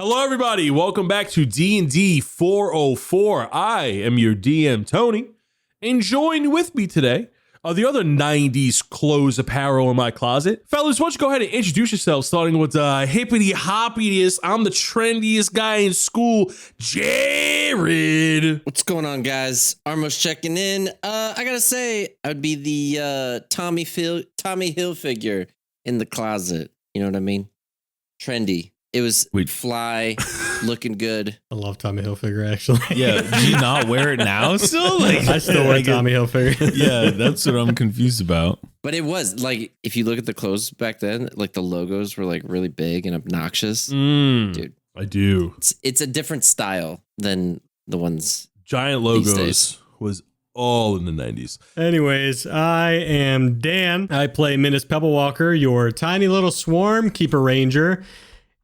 Hello, everybody. Welcome back to DND404. I am your DM, Tony, and joined with me today are the other 90s clothes apparel in my closet. Fellas, why don't you go ahead and introduce yourselves, starting with hippity hoppitiest. I'm the trendiest guy in school, Jared. What's going on, guys? Armos checking in. I gotta say, I would be the Tommy Hilfiger in the closet. You know what I mean? Trendy. It was fly, looking good. I love Tommy Hilfiger, actually. Yeah, do you not wear it now still? I still wear Tommy Hilfiger. Yeah, that's what I'm confused about. But it was, like, if you look at the clothes back then, like, the logos were, like, really big and obnoxious. Dude. I do. It's a different style than the ones. Giant logos was all in the 90s. Anyways, I am Dan. I play Minas Pebblewalker, your tiny little swarm keeper ranger.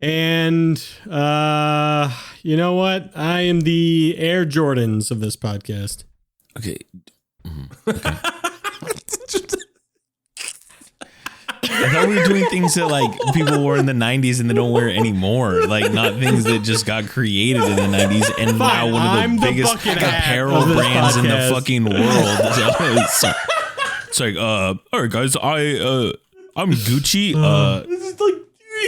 And you know what? I am the Air Jordans of this podcast. Okay. Okay. I thought we were doing things that like people wore in the 90s and they don't wear anymore. Like not things that just got created in the 90s and now one of the biggest apparel brands in the fucking world. Sorry, all right, guys. I'm Gucci. This is like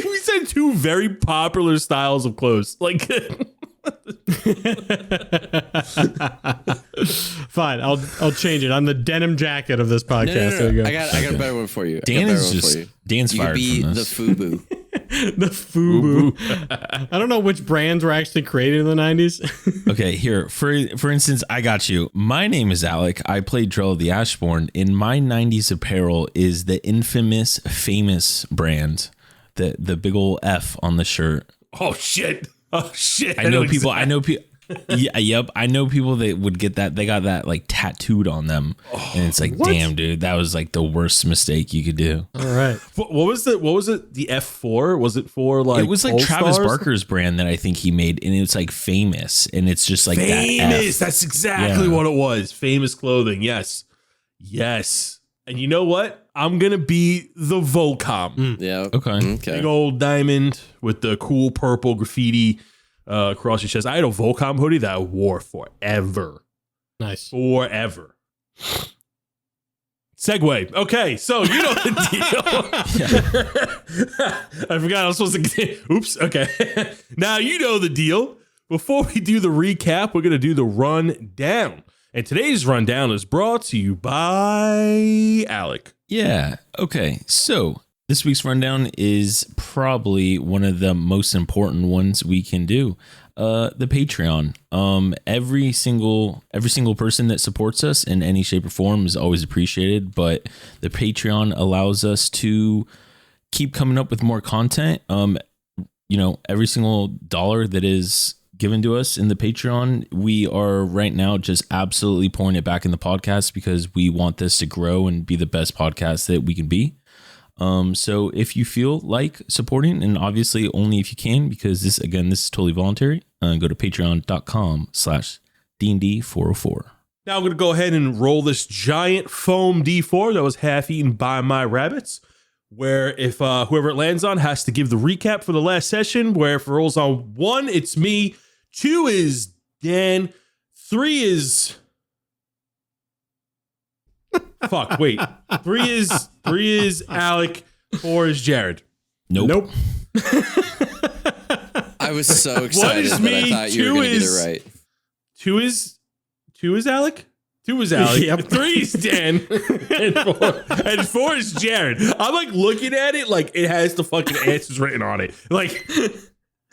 we said two very popular styles of clothes. Like fine, I'll change it. I'm the denim jacket of this podcast. No. There you go. I got a better one for you. Dan's You fired could be from the this. FUBU. The FUBU. I don't know which brands were actually created in the 90s. Okay, here, for instance, I got you. My name is Alec. I play Drell the Ashborn. In my 90s apparel is the infamous, famous brand. The big old F on the shirt. Oh shit. I know people. Yeah, yep. I know people that would get that. They got that like tattooed on them, and it's like, damn, dude, that was like the worst mistake you could do. All right. What was it? The F4? Was it for like? It was like Travis Barker's brand that I think he made, and it's like famous, and it's just like famous. That F. That's exactly what it was. Famous clothing. Yes. And you know what? I'm gonna be the Volcom. Yeah. Okay. Big old diamond with the cool purple graffiti across your chest. I had a Volcom hoodie that I wore forever. Nice. Forever. Segue. Okay, so you know the deal. I forgot I was supposed to. Oops. Okay. Now you know the deal. Before we do the recap, we're gonna do the rundown. And today's rundown is brought to you by Alec. Yeah. Okay. So this week's rundown is probably one of the most important ones we can do. The Patreon. Every single person that supports us in any shape or form is always appreciated, but the Patreon allows us to keep coming up with more content. Every single dollar that is given to us in the Patreon, we are right now just absolutely pouring it back in the podcast because we want this to grow and be the best podcast that we can be. So if you feel like supporting, and obviously only if you can, because this is totally voluntary, go to patreon.com/DND404. Now I'm going to go ahead and roll this giant foam D4 that was half eaten by my rabbits, where if whoever it lands on has to give the recap for the last session, where if it rolls on 1, it's me, 2 is Dan, 3 is... Fuck, wait. 3 is Alec, 4 is Jared. Nope. I was so excited is that me, I thought you were going to get it right. 2 is Alec? 2 is Alec. Yep. 3 is Dan. and 4 is Jared. I'm like looking at it like it has the fucking answers written on it. Like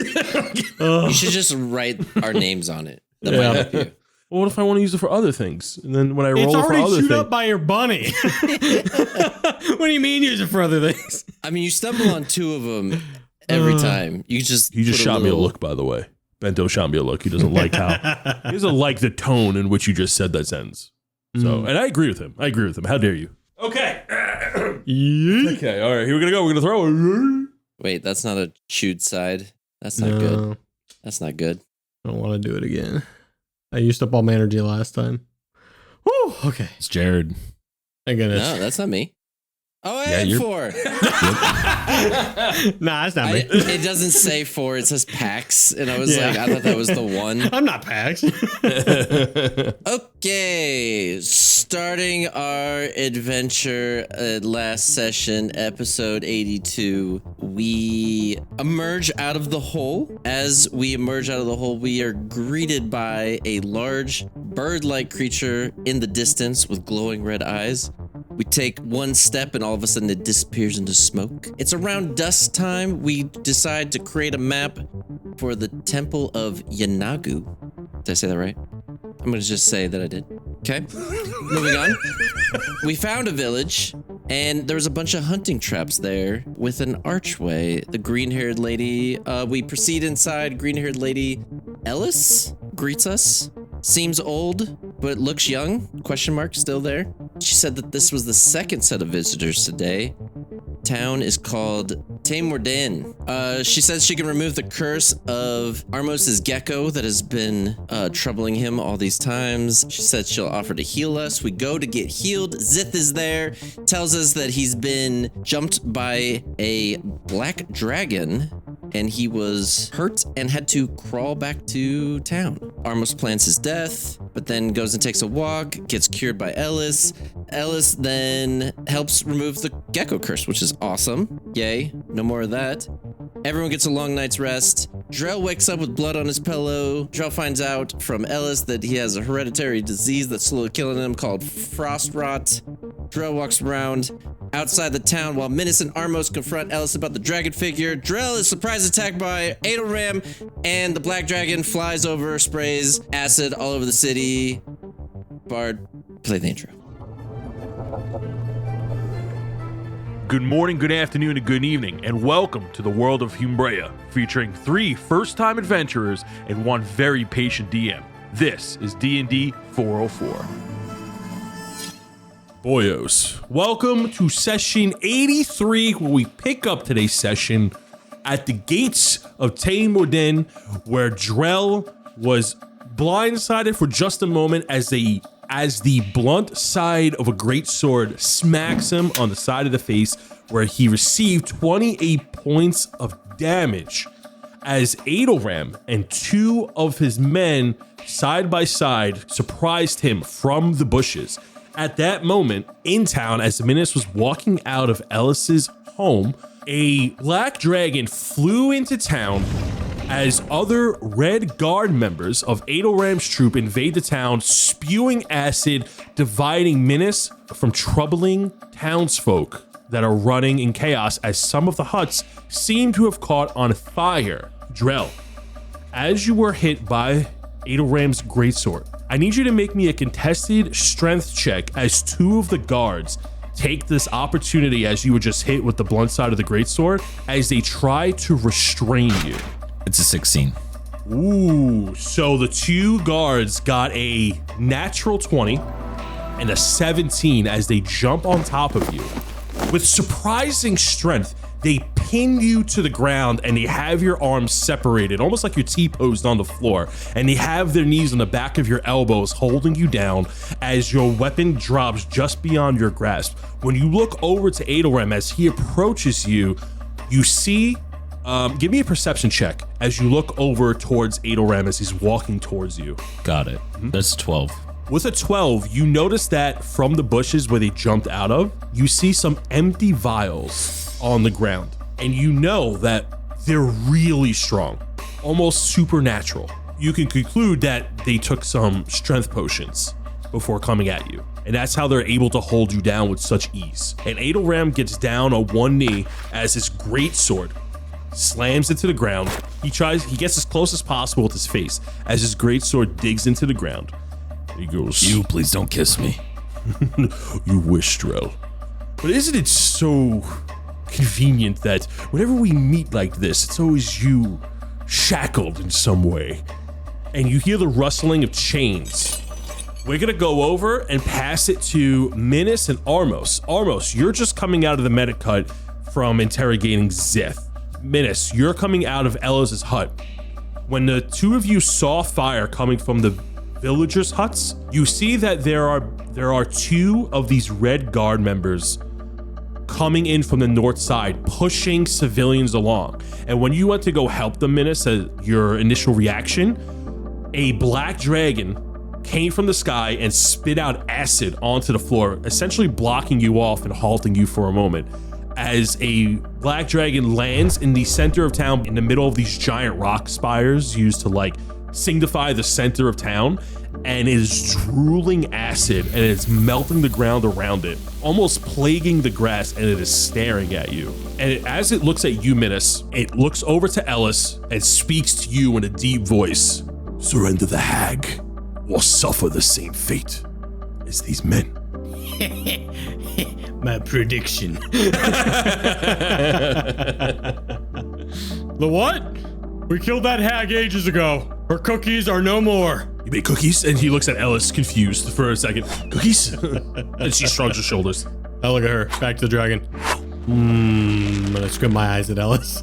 You should just write our names on it. That might help you. well, what if I want to use it for other things? And then when I roll It's for already other chewed things, up by your bunny. What do you mean use it for other things? I mean, you stumble on 2 of them every time. You just shot me a look, by the way. Bento shot me a look. He doesn't like the tone in which you just said that sentence. So, and I agree with him. How dare you? Okay. Okay. All right. Here we're gonna go. We're gonna throw. Wait, that's not a chewed side. That's not good. That's not good. I don't want to do it again. I used up all my energy last time. Woo, okay. It's Jared. Thank goodness. No, that's not me. Oh, I Yeah, am you're- 4. Nah, that's not me. It doesn't say 4. It says Pax. And I was Yeah. like, I thought that was the 1. I'm not Pax. Okay, starting our adventure last session, episode 82, we emerge out of the hole. As we emerge out of the hole, we are greeted by a large bird-like creature in the distance with glowing red eyes. We take one step and all of a sudden it disappears into smoke. It's around dusk time. We decide to create a map for the Temple of Yanagu. Did I say that right? I'm gonna just say that I did. Okay, moving on. We found a village and there was a bunch of hunting traps there with an archway. The green-haired lady, we proceed inside. Green-haired lady Ellis greets us. Seems old, but looks young. Question mark still there. She said that this was the second set of visitors today. Town is called Morden. She says she can remove the curse of Armos's gecko that has been troubling him all these times. She said she'll offer to heal us. We go to get healed. Zith is there, tells us that he's been jumped by a black dragon and he was hurt and had to crawl back to town. Armos plans his death, but then goes and takes a walk, gets cured by Ellis. Ellis then helps remove the gecko curse, which is awesome. Yay, no more of that. Everyone gets a long night's rest. Drell wakes up with blood on his pillow. Drell finds out from Ellis that he has a hereditary disease that's slowly killing him called frost rot. Drell walks around outside the town while Minas and Armos confront Ellis about the dragon figure. Drell is surprise attacked by Adelram, and the black dragon flies over, sprays acid all over the city. Bard, play the intro. Good morning, good afternoon, and good evening, and welcome to the world of Humbrea, featuring 3 first-time adventurers and 1 very patient DM. This is DND404. Boyos, welcome to session 83, where we pick up today's session at the gates of Morden, where Drell was blindsided for just a moment as the blunt side of a great sword smacks him on the side of the face, where he received 28 points of damage as Adelram and 2 of his men side by side surprised him from the bushes. At that moment, in town, as Minas was walking out of Ellis's home, a black dragon flew into town as other Red Guard members of Adelram's troop invade the town, spewing acid, dividing Minas from troubling townsfolk that are running in chaos as some of the huts seem to have caught on fire. Drell, as you were hit by Adelram's greatsword, I need you to make me a contested strength check as 2 of the guards take this opportunity as you were just hit with the blunt side of the greatsword as they try to restrain you. It's a 16. Ooh, so the 2 guards got a natural 20 and a 17 as they jump on top of you. With surprising strength, they pin you to the ground and they have your arms separated, almost like you're T-posed on the floor, and they have their knees on the back of your elbows holding you down as your weapon drops just beyond your grasp. When you look over to Adelram as he approaches you, you see, give me a perception check as you look over towards Adelram as he's walking towards you. Got it. That's 12. With a 12, you notice that from the bushes where they jumped out of, you see some empty vials on the ground. And you know that they're really strong, almost supernatural. You can conclude that they took some strength potions before coming at you. And that's how they're able to hold you down with such ease. And Adelram gets down on one knee as his great sword slams into the ground. He gets as close as possible with his face as his great sword digs into the ground. He goes, You please don't kiss me. You wish, Drell. But isn't it so convenient that whenever we meet like this, it's always you shackled in some way? And you hear the rustling of chains. We're gonna go over and pass it to Minas and Armos. Armos, you're just coming out of the medic hut from interrogating Zith. Minas, you're coming out of Ellis's hut. When the 2 of you saw fire coming from the villagers' huts, you see that there are 2 of these Red Guard members coming in from the north side, pushing civilians along. And when you went to go help them, Menace, your initial reaction, a black dragon came from the sky and spit out acid onto the floor, essentially blocking you off and halting you for a moment. As a black dragon lands in the center of town, in the middle of these giant rock spires used to like signify the center of town, and it is drooling acid and it's melting the ground around it, almost plaguing the grass, and it is staring at you. And as it looks at you, Menace, it looks over to Ellis and speaks to you in a deep voice. Surrender the hag or suffer the same fate as these men. My prediction. The what? We killed that hag ages ago. Her cookies are no more. You made cookies? And he looks at Ellis confused for a second. Cookies? And she shrugs her shoulders. I look at her. Back to the dragon. And I squint my eyes at Ellis.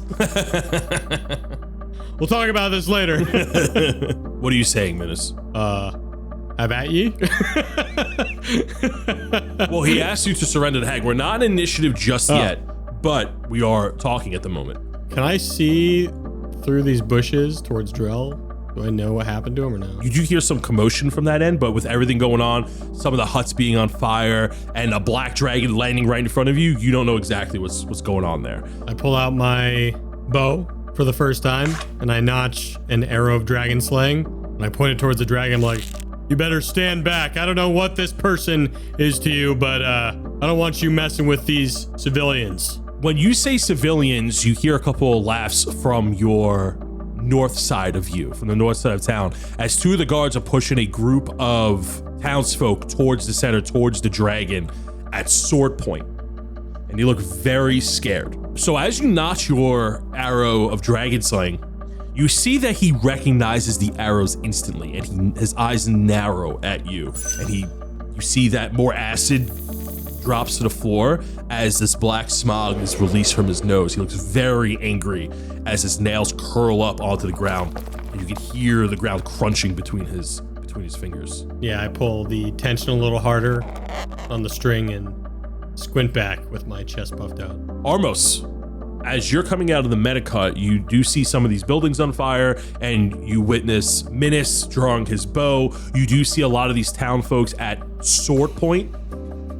We'll talk about this later. What are you saying, Menace? Have at ye? Well, he asked you to surrender the hag. We're not in initiative just yet, but we are talking at the moment. Can I see through these bushes towards Drell? Do I know what happened to him or no? You do hear some commotion from that end, but with everything going on, some of the huts being on fire, and a black dragon landing right in front of you, you don't know exactly what's going on there. I pull out my bow for the first time, and I notch an arrow of dragon slaying, and I point it towards the dragon like, you better stand back. I don't know what this person is to you, but I don't want you messing with these civilians. When you say civilians, you hear a couple of laughs from your north side of you, from the north side of town, as two of the guards are pushing a group of townsfolk towards the center, towards the dragon at sword point. And you look very scared. So as you notch your arrow of dragon slaying, you see that he recognizes the arrows instantly, and his eyes narrow at you. And you see that more acid drops to the floor as this black smog is released from his nose. He looks very angry as his nails curl up onto the ground, and you can hear the ground crunching between his fingers. Yeah, I pull the tension a little harder on the string and squint back with my chest puffed out. Armos, as you're coming out of the Medicut, you do see some of these buildings on fire, and you witness Menace drawing his bow. You do see a lot of these town folks at sword point,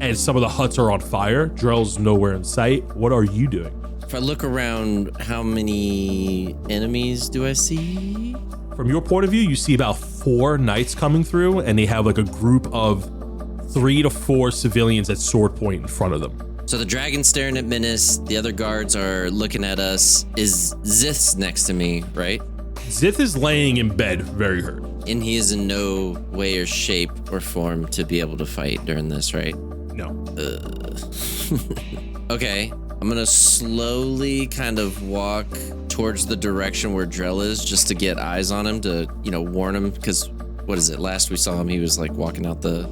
and some of the huts are on fire. Drell's nowhere in sight. What are you doing? If I look around, how many enemies do I see? From your point of view, you see about 4 knights coming through, and they have like a group of 3 to 4 civilians at sword point in front of them. So the dragon's staring at Menace. The other guards are looking at us. Is Zith's next to me, right? Zith is laying in bed, very hurt. And he is in no way or shape or form to be able to fight during this, right? No. Okay. I'm going to slowly kind of walk towards the direction where Drell is just to get eyes on him to, warn him. Because, what is it? Last we saw him, he was like walking out the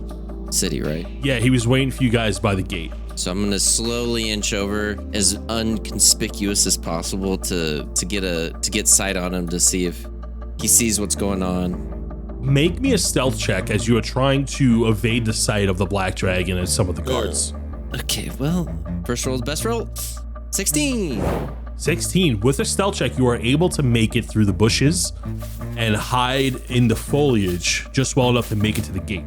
city, right? Yeah, he was waiting for you guys by the gate. So I'm going to slowly inch over as unconspicuous as possible to get sight on him to see if he sees what's going on. Make me a stealth check as you are trying to evade the sight of the black dragon and some of the guards. Okay, well, first roll is best roll. 16. 16. With a stealth check, you are able to make it through the bushes and hide in the foliage just well enough to make it to the gate.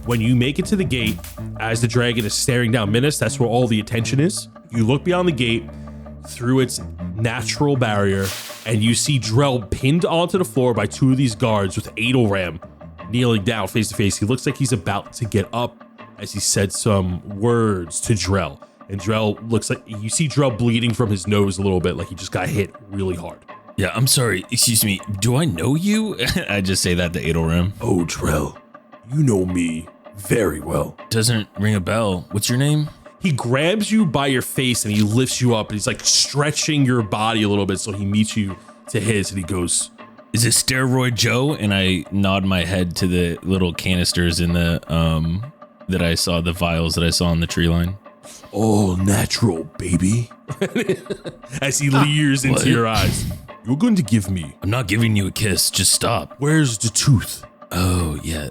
When you make it to the gate, as the dragon is staring down Menace, that's where all the attention is. You look beyond the gate through its natural barrier, and you see Drell pinned onto the floor by 2 of these guards with Adelram kneeling down face to face. He looks like he's about to get up as he said some words to Drell. And Drell looks like, you see Drell bleeding from his nose a little bit, like he just got hit really hard. Yeah, I'm sorry. Excuse me. Do I know you? I just say that to Adelram. Oh, Drell, you know me very well. Doesn't ring a bell. What's your name? He grabs you by your face and he lifts you up, and he's like stretching your body a little bit so he meets you to his, and he goes, "Is it Steroid Joe?" And I nod my head to the little canisters in the that I saw, the vials that I saw on the tree line. "All natural, baby." As he leers into your eyes. "You're going to give me." "I'm not giving you a kiss. Just stop." "Where's the tooth?" "Oh, yeah.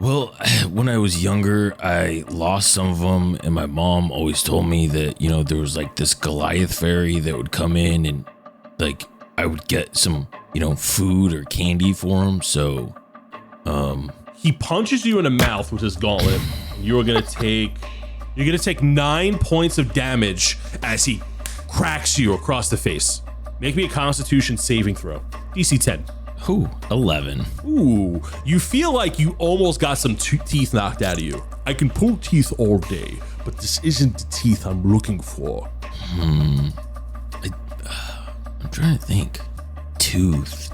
Well, when I was younger, I lost some of them, and my mom always told me that, there was like this Goliath fairy that would come in and like I would get some, food or candy for him. So, he punches you in the mouth with his gauntlet. You're gonna take 9 points of damage as he cracks you across the face. Make me a Constitution saving throw. DC 10. Ooh, 11. Ooh, you feel like you almost got some teeth knocked out of you. I can pull teeth all day, but this isn't the teeth I'm looking for. I'm trying to think. Tooth.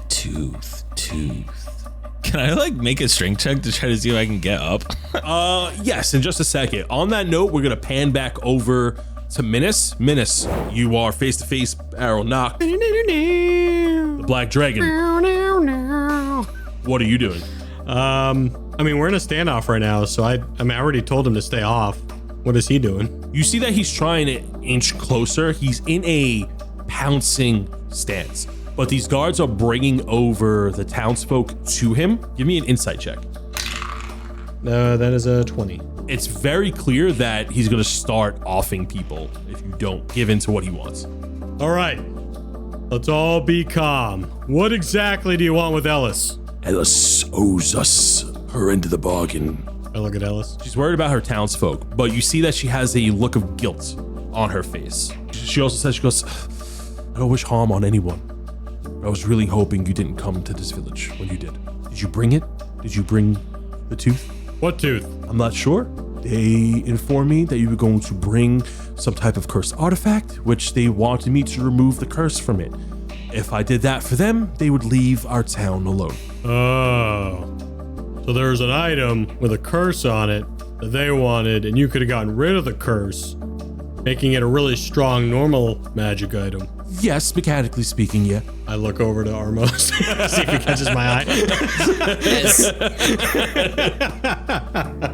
Can I like make a strength check to try to see if I can get up? Yes, in just a second. On that note, we're gonna pan back over to Minas. Minas, you are face to face, arrow knocked. The Black Dragon. What are you doing? I mean, we're in a standoff right now, so I already told him to stay off. What is he doing? You see that he's trying to inch closer. He's in a pouncing stance, but these guards are bringing over the townsfolk to him. Give me an insight check. That is a 20. It's very clear that he's going to start offing people if you don't give in to what he wants. All right, let's all be calm. What exactly do you want with Ellis? Ellis owes us her end of the bargain. I look at Ellis. She's worried about her townsfolk, but you see that she has a look of guilt on her face. She also says, she goes, I don't wish harm on anyone. I was really hoping you didn't come to this village when you did. Did you bring it? Did you bring the tooth? What tooth? I'm not sure. They informed me that you were going to bring some type of cursed artifact, which they wanted me to remove the curse from it. If I did that for them, they would leave our town alone. Oh. So there's an item with a curse on it that they wanted, and you could have gotten rid of the curse, making it a really strong normal magic item. Yes, mechanically speaking, yeah. I look over to Armos, see if he catches my eye.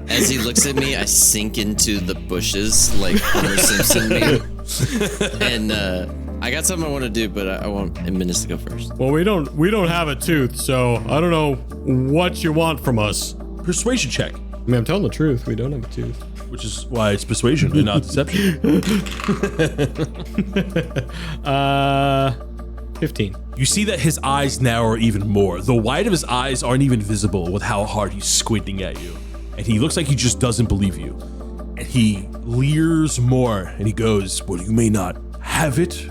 As he looks at me, I sink into the bushes like Homer Simpson meme. And I got something I want to do, but I want Minas to go first. Well, we don't have a tooth, so I don't know what you want from us. Persuasion check. I mean, I'm telling the truth. We don't have a tooth. Which is why it's persuasion and not deception. 15. You see that his eyes narrow even more. The white of his eyes aren't even visible with how hard he's squinting at you. And he looks like he just doesn't believe you. And he leers more and he goes, well, you may not have it,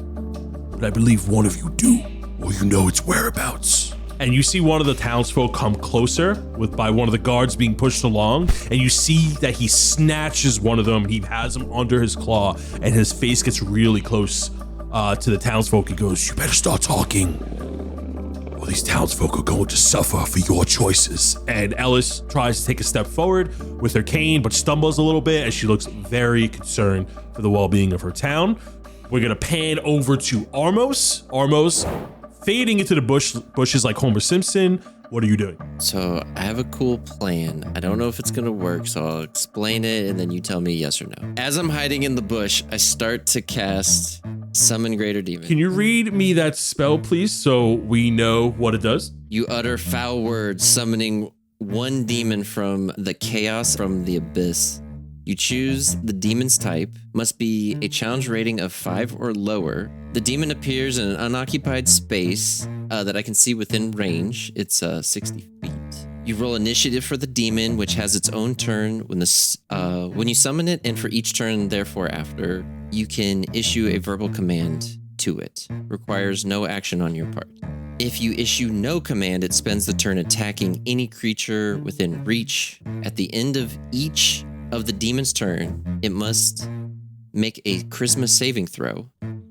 but I believe one of you do, or you know its whereabouts. And you see one of the townsfolk come closer by one of the guards being pushed along, and you see that he snatches one of them. He has him under his claw, and his face gets really close to the townsfolk. He goes, you better start talking, or these townsfolk are going to suffer for your choices. And Ellis tries to take a step forward with her cane, but stumbles a little bit as she looks very concerned for the well-being of her town. We're gonna pan over to Armos. Armos, fading into the bushes like Homer Simpson. What are you doing? So I have a cool plan. I don't know if it's going to work, so I'll explain it and then you tell me yes or no. As I'm hiding in the bush, I start to cast Summon Greater Demon. Can you read me that spell, please, so we know what it does? You utter foul words, summoning one demon from the chaos from the abyss. You choose the demon's type, must be a challenge rating of 5 or lower. The demon appears in an unoccupied space that I can see within range. It's 60 feet. You roll initiative for the demon, which has its own turn when you summon it, and for each turn therefore after, you can issue a verbal command to it. Requires no action on your part. If you issue no command, it spends the turn attacking any creature within reach. At the end of each of the demon's turn, it must make a charisma saving throw.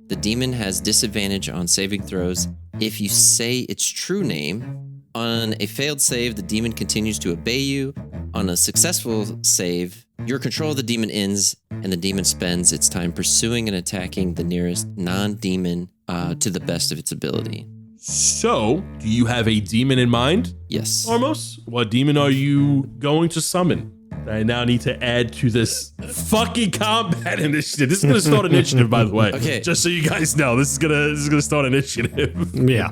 The demon has disadvantage on saving throws if you say its true name. On a failed save, the demon continues to obey you. On a successful save, your control of the demon ends, and the demon spends its time pursuing and attacking the nearest non-demon to the best of its ability. So, do you have a demon in mind? Yes. Armos, what demon are you going to summon? I now need to add to this fucking combat initiative. This is gonna start initiative, by the way. Okay. Just so you guys know, this is gonna start initiative. Yeah.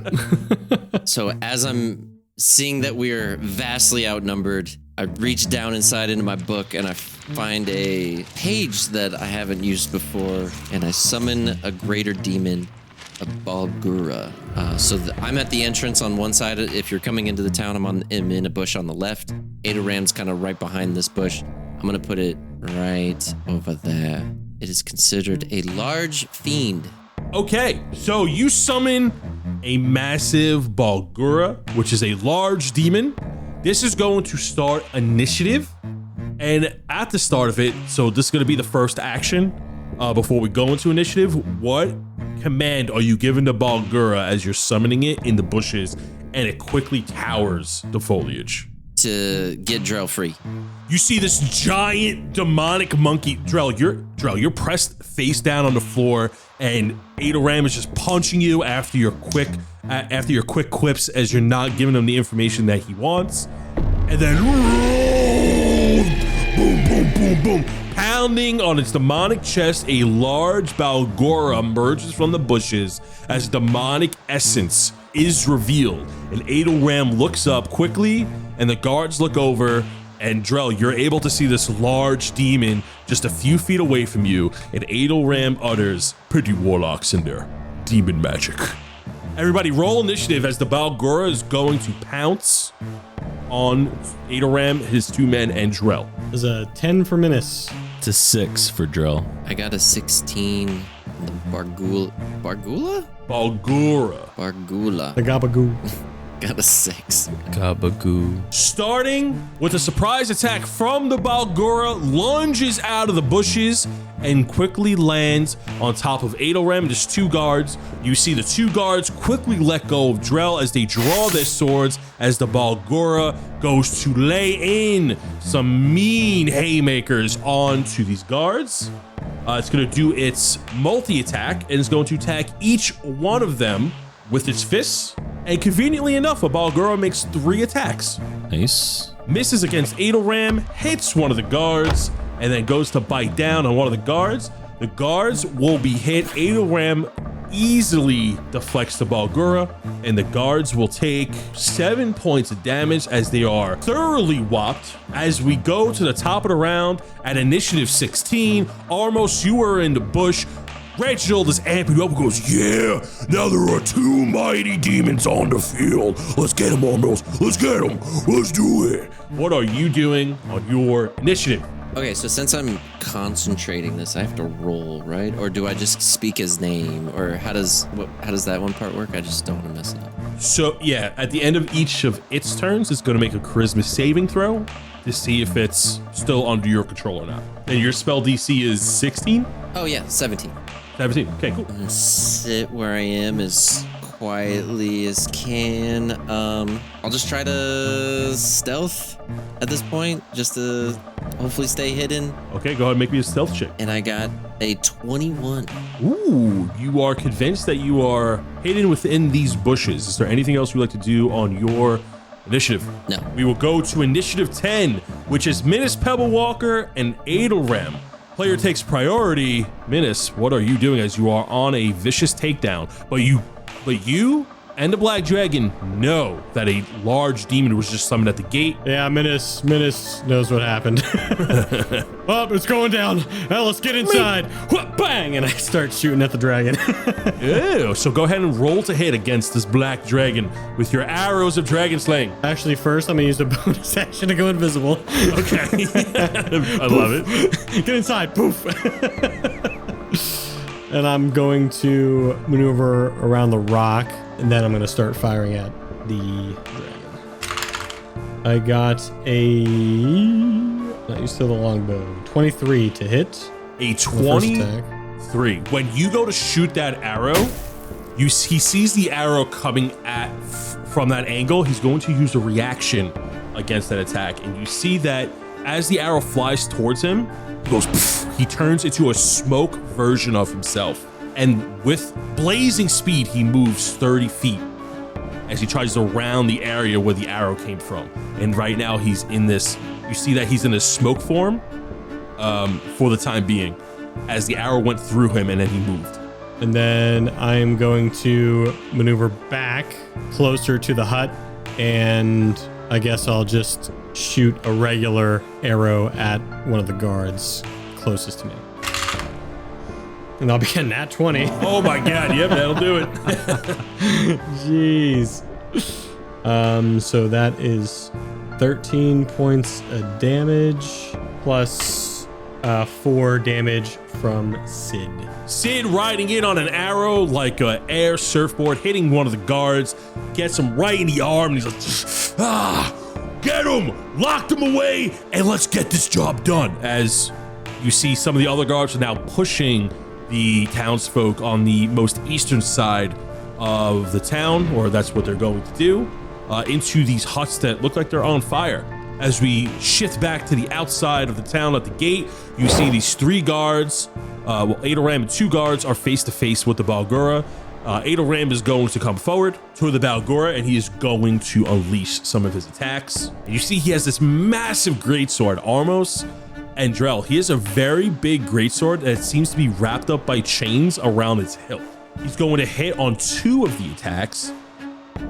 So as I'm seeing that we are vastly outnumbered, I reach down inside into my book and I find a page that I haven't used before, and I summon a greater demon, a Balgura. I'm at the entrance on one side. If you're coming into the town, I'm in a bush on the left. Adoram's kind of right behind this bush. I'm going to put it right over there. It is considered a large fiend. Okay, so you summon a massive Balgura, which is a large demon. This is going to start initiative. And at the start of it, so this is going to be the first action before we go into initiative. What command are you giving to Balgura as you're summoning it in the bushes and it quickly towers the foliage? To get Drell free. You see this giant demonic monkey. Drell, you're pressed face down on the floor, and Adoram is just punching you after your quick quips as you're not giving him the information that he wants. And then boom, boom, boom, boom. Pounding on its demonic chest, a large Balgura emerges from the bushes as demonic essence is revealed. And Adoram looks up quickly, and the guards look over, and Drell, you're able to see this large demon just a few feet away from you, and Adoram utters, "Pretty warlocks in there. Demon magic." Everybody roll initiative as the Balgura is going to pounce on Adoram, his two men, and Drell. There's a 10 for Minas. It's a 6 for Drill. I got a 16. The Balgura? Balgura. The Gabagoo. Got a 6. Gabagoo. Starting with a surprise attack from the Balgura, lunges out of the bushes and quickly lands on top of Adoram. There's two guards. You see the two guards quickly let go of Drell as they draw their swords as the Balgura goes to lay in some mean haymakers onto these guards. It's going to do its multi-attack and it's going to attack each one of them with its fists. And conveniently enough, a Balgura makes 3 attacks. Nice. Misses against Adoram, hits one of the guards, and then goes to bite down on one of the guards. The guards will be hit. Adoram easily deflects the Balgura, and the guards will take 7 points of damage as they are thoroughly whopped. As we go to the top of the round at initiative 16, Armos, you are in the bush. Reginald is amping up and goes, "Yeah, now there are 2 mighty demons on the field. Let's get them, Armos. Let's get them. Let's do it." What are you doing on your initiative? Okay, so since I'm concentrating this, I have to roll, right? Or do I just speak his name? Or how does that one part work? I just don't want to mess it up. So, yeah, at the end of each of its turns, it's going to make a charisma saving throw to see if it's still under your control or not. And your spell DC is 16? Oh, yeah, 17. 17. Okay, cool. I'm gonna sit where I am as quietly as can. I'll just try to stealth at this point, just to hopefully stay hidden. Okay, go ahead and make me a stealth check. And I got a 21. Ooh, you are convinced that you are hidden within these bushes. Is there anything else you'd like to do on your initiative? No. We will go to initiative 10, which is Minas Pebblewalker and Adoram. Player takes priority. Minas, what are you doing as you are on a vicious takedown? But you and the Black Dragon know that a large demon was just summoned at the gate. Yeah, Minas knows what happened. Oh, it's going down. Well, let's get inside. Bang! And I start shooting at the dragon. Ew, so go ahead and roll to hit against this Black Dragon with your arrows of dragon slaying. Actually, first, I'm going to use the bonus action to go invisible. Okay. I love it. Get inside. Poof. And I'm going to maneuver around the rock, and then I'm going to start firing at the dragon. I got a, not used to the longbow, 23 to hit. A 23. When you go to shoot that arrow, he sees the arrow coming from that angle. He's going to use a reaction against that attack, and you see that as the arrow flies towards him, he goes, poof, he turns into a smoke version of himself. And with blazing speed, he moves 30 feet as he tries to round the area where the arrow came from. And right now he's in this, you see that he's in this smoke form for the time being, as the arrow went through him and then he moved. And then I'm going to maneuver back closer to the hut and I guess I'll just shoot a regular arrow at one of the guards closest to me. And I'll be a nat 20. Oh my god, yep, that'll do it. Jeez. So that is 13 points of damage plus 4 damage from Sid. Sid riding in on an arrow like an air surfboard, hitting one of the guards, gets him right in the arm, and he's like, get him, locked him away, and let's get this job done. As you see, some of the other guards are now pushing the townsfolk on the most eastern side of the town, or that's what they're going to do, into these huts that look like they're on fire. As we shift back to the outside of the town at the gate, you see these 3 guards. Adoram and 2 guards are face to face with the Balgura. Adoram is going to come forward to the Balgura, and he is going to unleash some of his attacks. And you see he has this massive greatsword, Armos and Drell. He has a very big greatsword that seems to be wrapped up by chains around its hilt. He's going to hit on 2 of the attacks,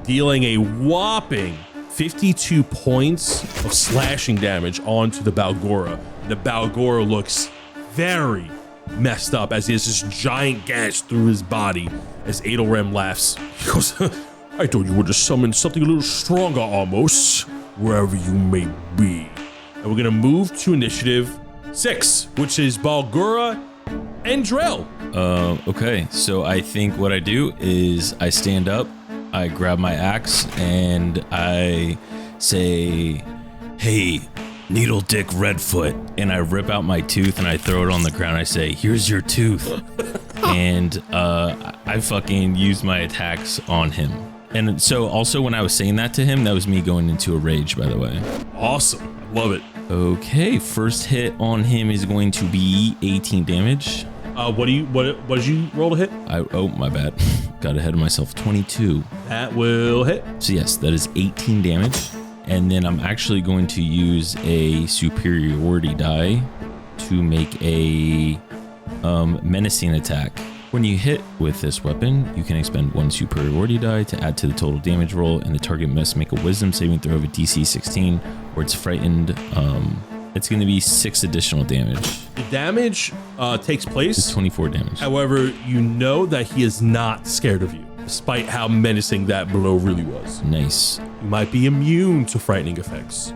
dealing a whopping 52 points of slashing damage onto the Balgura. The Balgura looks very messed up as he has this giant gash through his body as Adelrem laughs. He goes, I thought you would just summon something a little stronger, almost, wherever you may be. And we're gonna move to initiative 6, which is Balgura and Drell. Okay, so I think what I do is I stand up, I grab my axe, and I say, hey, Needle Dick Redfoot, and I rip out my tooth and I throw it on the ground. I say, here's your tooth. And I fucking use my attacks on him. And so also when I was saying that to him, that was me going into a rage, by the way. Awesome. I love it. Okay, first hit on him is going to be 18 damage. What did you roll to hit? Oh, my bad. Got ahead of myself. 22. That will hit. So yes, that is 18 damage. And then I'm actually going to use a superiority die to make a menacing attack. When you hit with this weapon, you can expend 1 superiority die to add to the total damage roll, and the target must make a wisdom saving throw of a DC 16, or it's frightened. It's going to be 6 additional damage. The damage takes place. It's 24 damage. However, you know that he is not scared of you, despite how menacing that blow really was. Nice. You might be immune to frightening effects.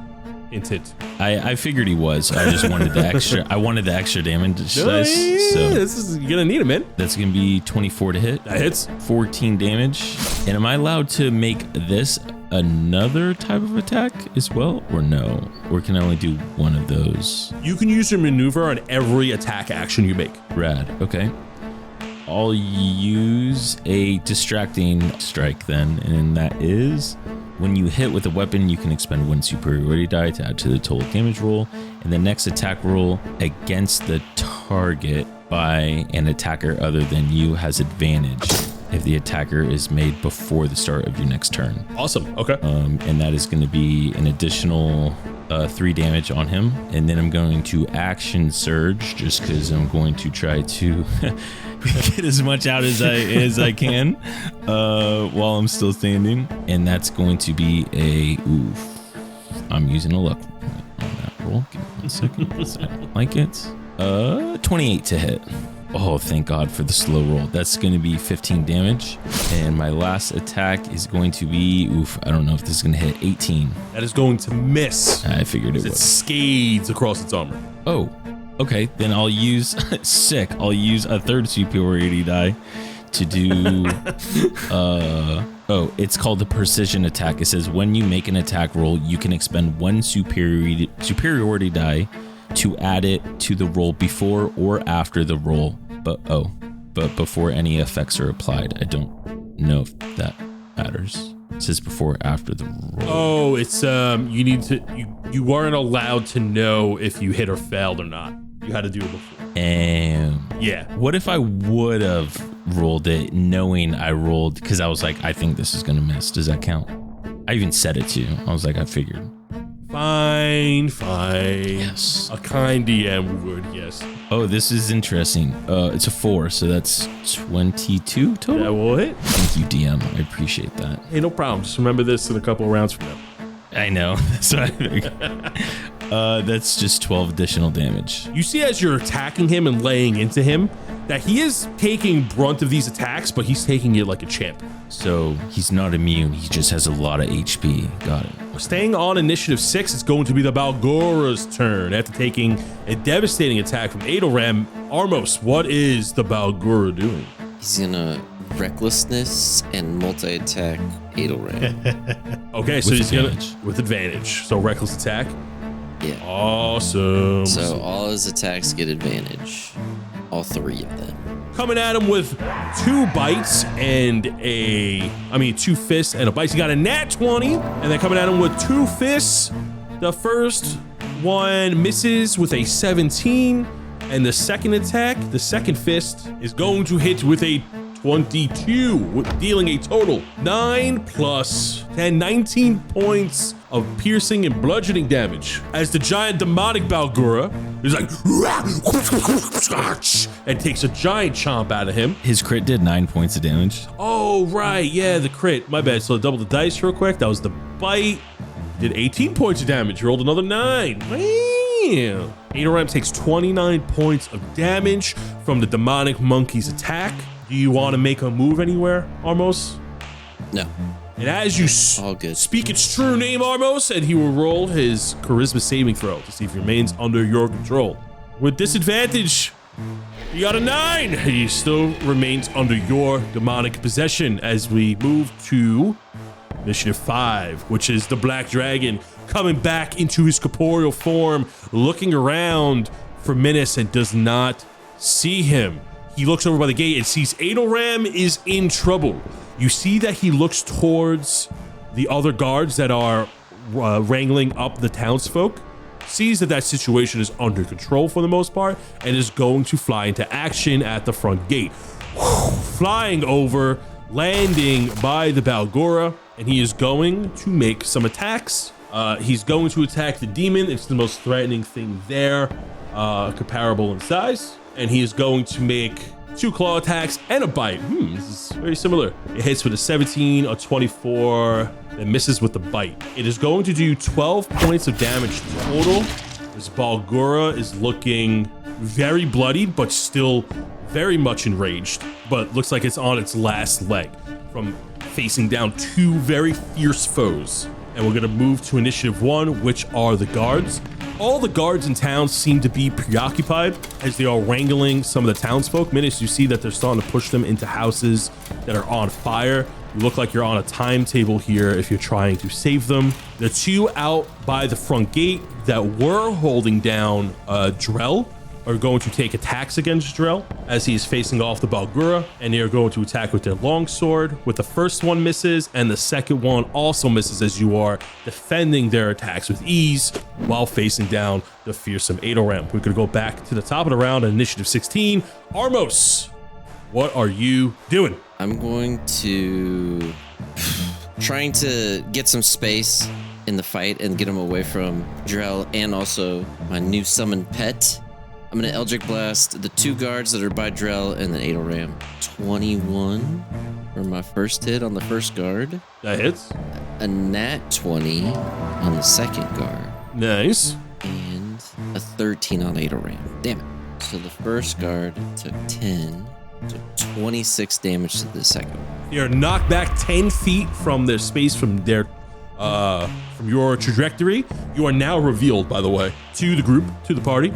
Hint, hint. I figured he was. I just wanted the extra. I wanted the extra damage dice. So You're gonna need him, man. That's gonna be 24 to hit. That hits. 14 damage. And am I allowed to make this another type of attack as well, or no? Or can I only do one of those? You can use your maneuver on every attack action you make. Rad. Okay. I'll use a distracting strike then, and that is when you hit with a weapon, you can expend 1 superiority die to add to the total damage roll, and the next attack roll against the target by an attacker other than you has advantage if the attacker is made before the start of your next turn. Awesome. Okay. And that is going to be an additional 3 damage on him, and then I'm going to action surge just because I'm going to try to get as much out as I can while I'm still standing, and that's going to be a oof. I'm using a luck on that roll. Give me 1 second. I don't like it. 28 to hit. Oh, thank God for the slow roll. That's going to be 15 damage. And my last attack is going to be, I don't know if this is going to hit 18. That is going to miss. I figured it It would. scades across its armor. Oh, okay. Then I'll use, sick. I'll use a 3rd superiority die to do, it's called the precision attack. It says when you make an attack roll, you can expend 1 superiority die to add it to the roll before or after the roll, but before any effects are applied. I don't know if that matters. It says before or after the roll. Oh, it's you need to you weren't allowed to know if you hit or failed or not. You had to do it before. And Yeah. what if I would have rolled it knowing I rolled, because I was like, I think this is gonna miss. Does that count? I even said it to you. I was like, I figured. Fine. Yes. A kind DM would, yes. Oh, this is interesting. It's a 4, so that's 22 total. That will hit. Thank you, DM. I appreciate that. Hey, no problem. Just remember this in a couple of rounds from now. I know. That's what I figured. That's just 12 additional damage. You see as you're attacking him and laying into him that he is taking brunt of these attacks, but he's taking it like a champ. So he's not immune. He just has a lot of HP. Got it. Staying on initiative 6, it's going to be the Balgora's turn. After taking a devastating attack from Adelram, Armos, what is the Balgora doing? He's gonna recklessness and multi-attack Adelram. Okay, so With he's advantage. gonna with advantage. So reckless attack. Yeah. Awesome. So all his attacks get advantage. All 3 of them. Coming at him with 2 bites and 2 fists and a bite. He got a nat 20, and then coming at him with 2 fists. The first one misses with a 17, and the second attack, the second fist, is going to hit with a 22, dealing a total 9 plus 10, 19 points of piercing and bludgeoning damage. As the giant demonic Balgura is like, and takes a giant chomp out of him. His crit did 9 points of damage. Oh, right. Yeah, the crit. My bad. So double the dice real quick. That was the bite. Did 18 points of damage. Rolled another 9. Damn. Adoram takes 29 points of damage from the demonic monkey's attack. Do you want to make a move anywhere, Armos? No. And as you All good. speak its true name, Armos, and he will roll his charisma saving throw to see if he remains under your control. With disadvantage, you got a 9. He still remains under your demonic possession as we move to initiative 5, which is the Black Dragon coming back into his corporeal form, looking around for Minas and does not see him. He looks over by the gate and sees Adelram is in trouble. You see that he looks towards the other guards that are wrangling up the townsfolk, sees that that situation is under control for the most part, and is going to fly into action at the front gate. Flying over, landing by the Balgora, and he is going to make some attacks. He's going to attack the demon. It's the most threatening thing there, comparable in size. And he is going to make 2 claw attacks and a bite. This is very similar. It hits with a 17, a 24, and misses with the bite. It is going to do 12 points of damage total. This Balgora is looking very bloodied, but still very much enraged. But looks like it's on its last leg from facing down 2 very fierce foes. And we're gonna move to initiative 1, which are the guards. All the guards in town seem to be preoccupied as they are wrangling some of the townsfolk. Minutes you see that they're starting to push them into houses that are on fire. You look like you're on a timetable here if you're trying to save them. The 2 out by the front gate that were holding down Drell are going to take attacks against Drell as he is facing off the Balgura, and they are going to attack with their longsword. With the first one misses, and the second one also misses as you are defending their attacks with ease while facing down the fearsome Adelram. We're going to go back to the top of the round at initiative 16. Armos, what are you doing? I'm going to trying to get some space in the fight and get him away from Drell and also my new summoned pet. I'm going to Eldritch Blast the 2 guards that are by Drell and then Adelram. 21 for my first hit on the first guard. That hits. A nat 20 on the second guard. Nice. And a 13 on Adelram. Damn it. So the first guard took 10. Took 26 damage to the second one. They are knocked back 10 feet from their space from their from your trajectory. You are now revealed, by the way, to the group, to the party.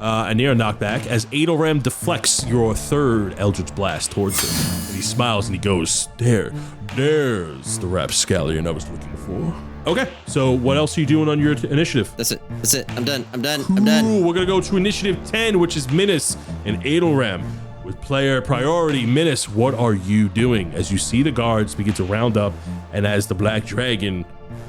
And they are knocked back as Adelram deflects your 3rd Eldritch Blast towards him. And he smiles and he goes, there's the rapscallion I was looking for. Okay, so what else are you doing on your initiative? That's it. I'm done. I'm done. We're gonna go to initiative 10, which is Minas and Adelram. With player priority, Minas, what are you doing as you see the guards begin to round up and as the Black Dragon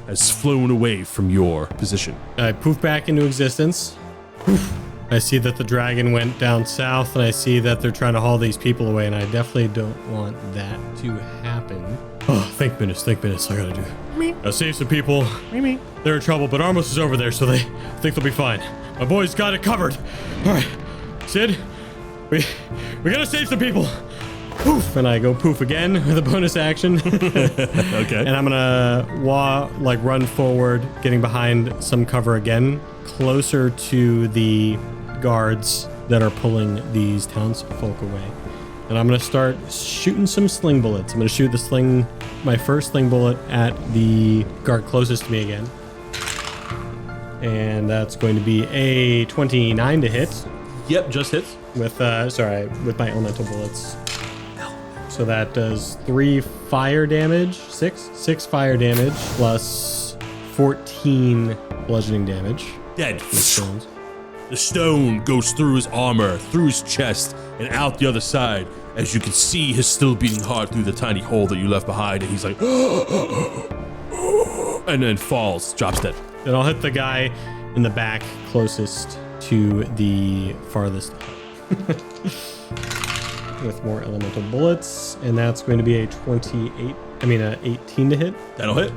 has flown away from your position? I poof back into existence. Poof. I see that the dragon went down south, and I see that they're trying to haul these people away, and I definitely don't want that to happen. Oh, thank goodness, I gotta do it. I'll save some people. They're in trouble, but Armos is over there, so they think they'll be fine. My boys got it covered. All right, Sid, we gotta save some people. poof, and I go poof again with a bonus action. Okay. And I'm gonna run forward, getting behind some cover again, closer to the guards that are pulling these townsfolk away. And I'm gonna start shooting some sling bullets. I'm gonna shoot my first sling bullet at the guard closest to me again. And that's going to be a 29 to hit. Yep, just hits. With my elemental bullets. So that does 3 fire damage, 6 fire damage, plus 14 bludgeoning damage. Dead. with stones. The stone goes through his armor, through his chest, and out the other side. As you can see, he's still beating hard through the tiny hole that you left behind, and he's like, and then falls, drops dead. Then I'll hit the guy in the back closest to the farthest with more elemental bullets, and that's going to be a 18 to hit. That'll hit.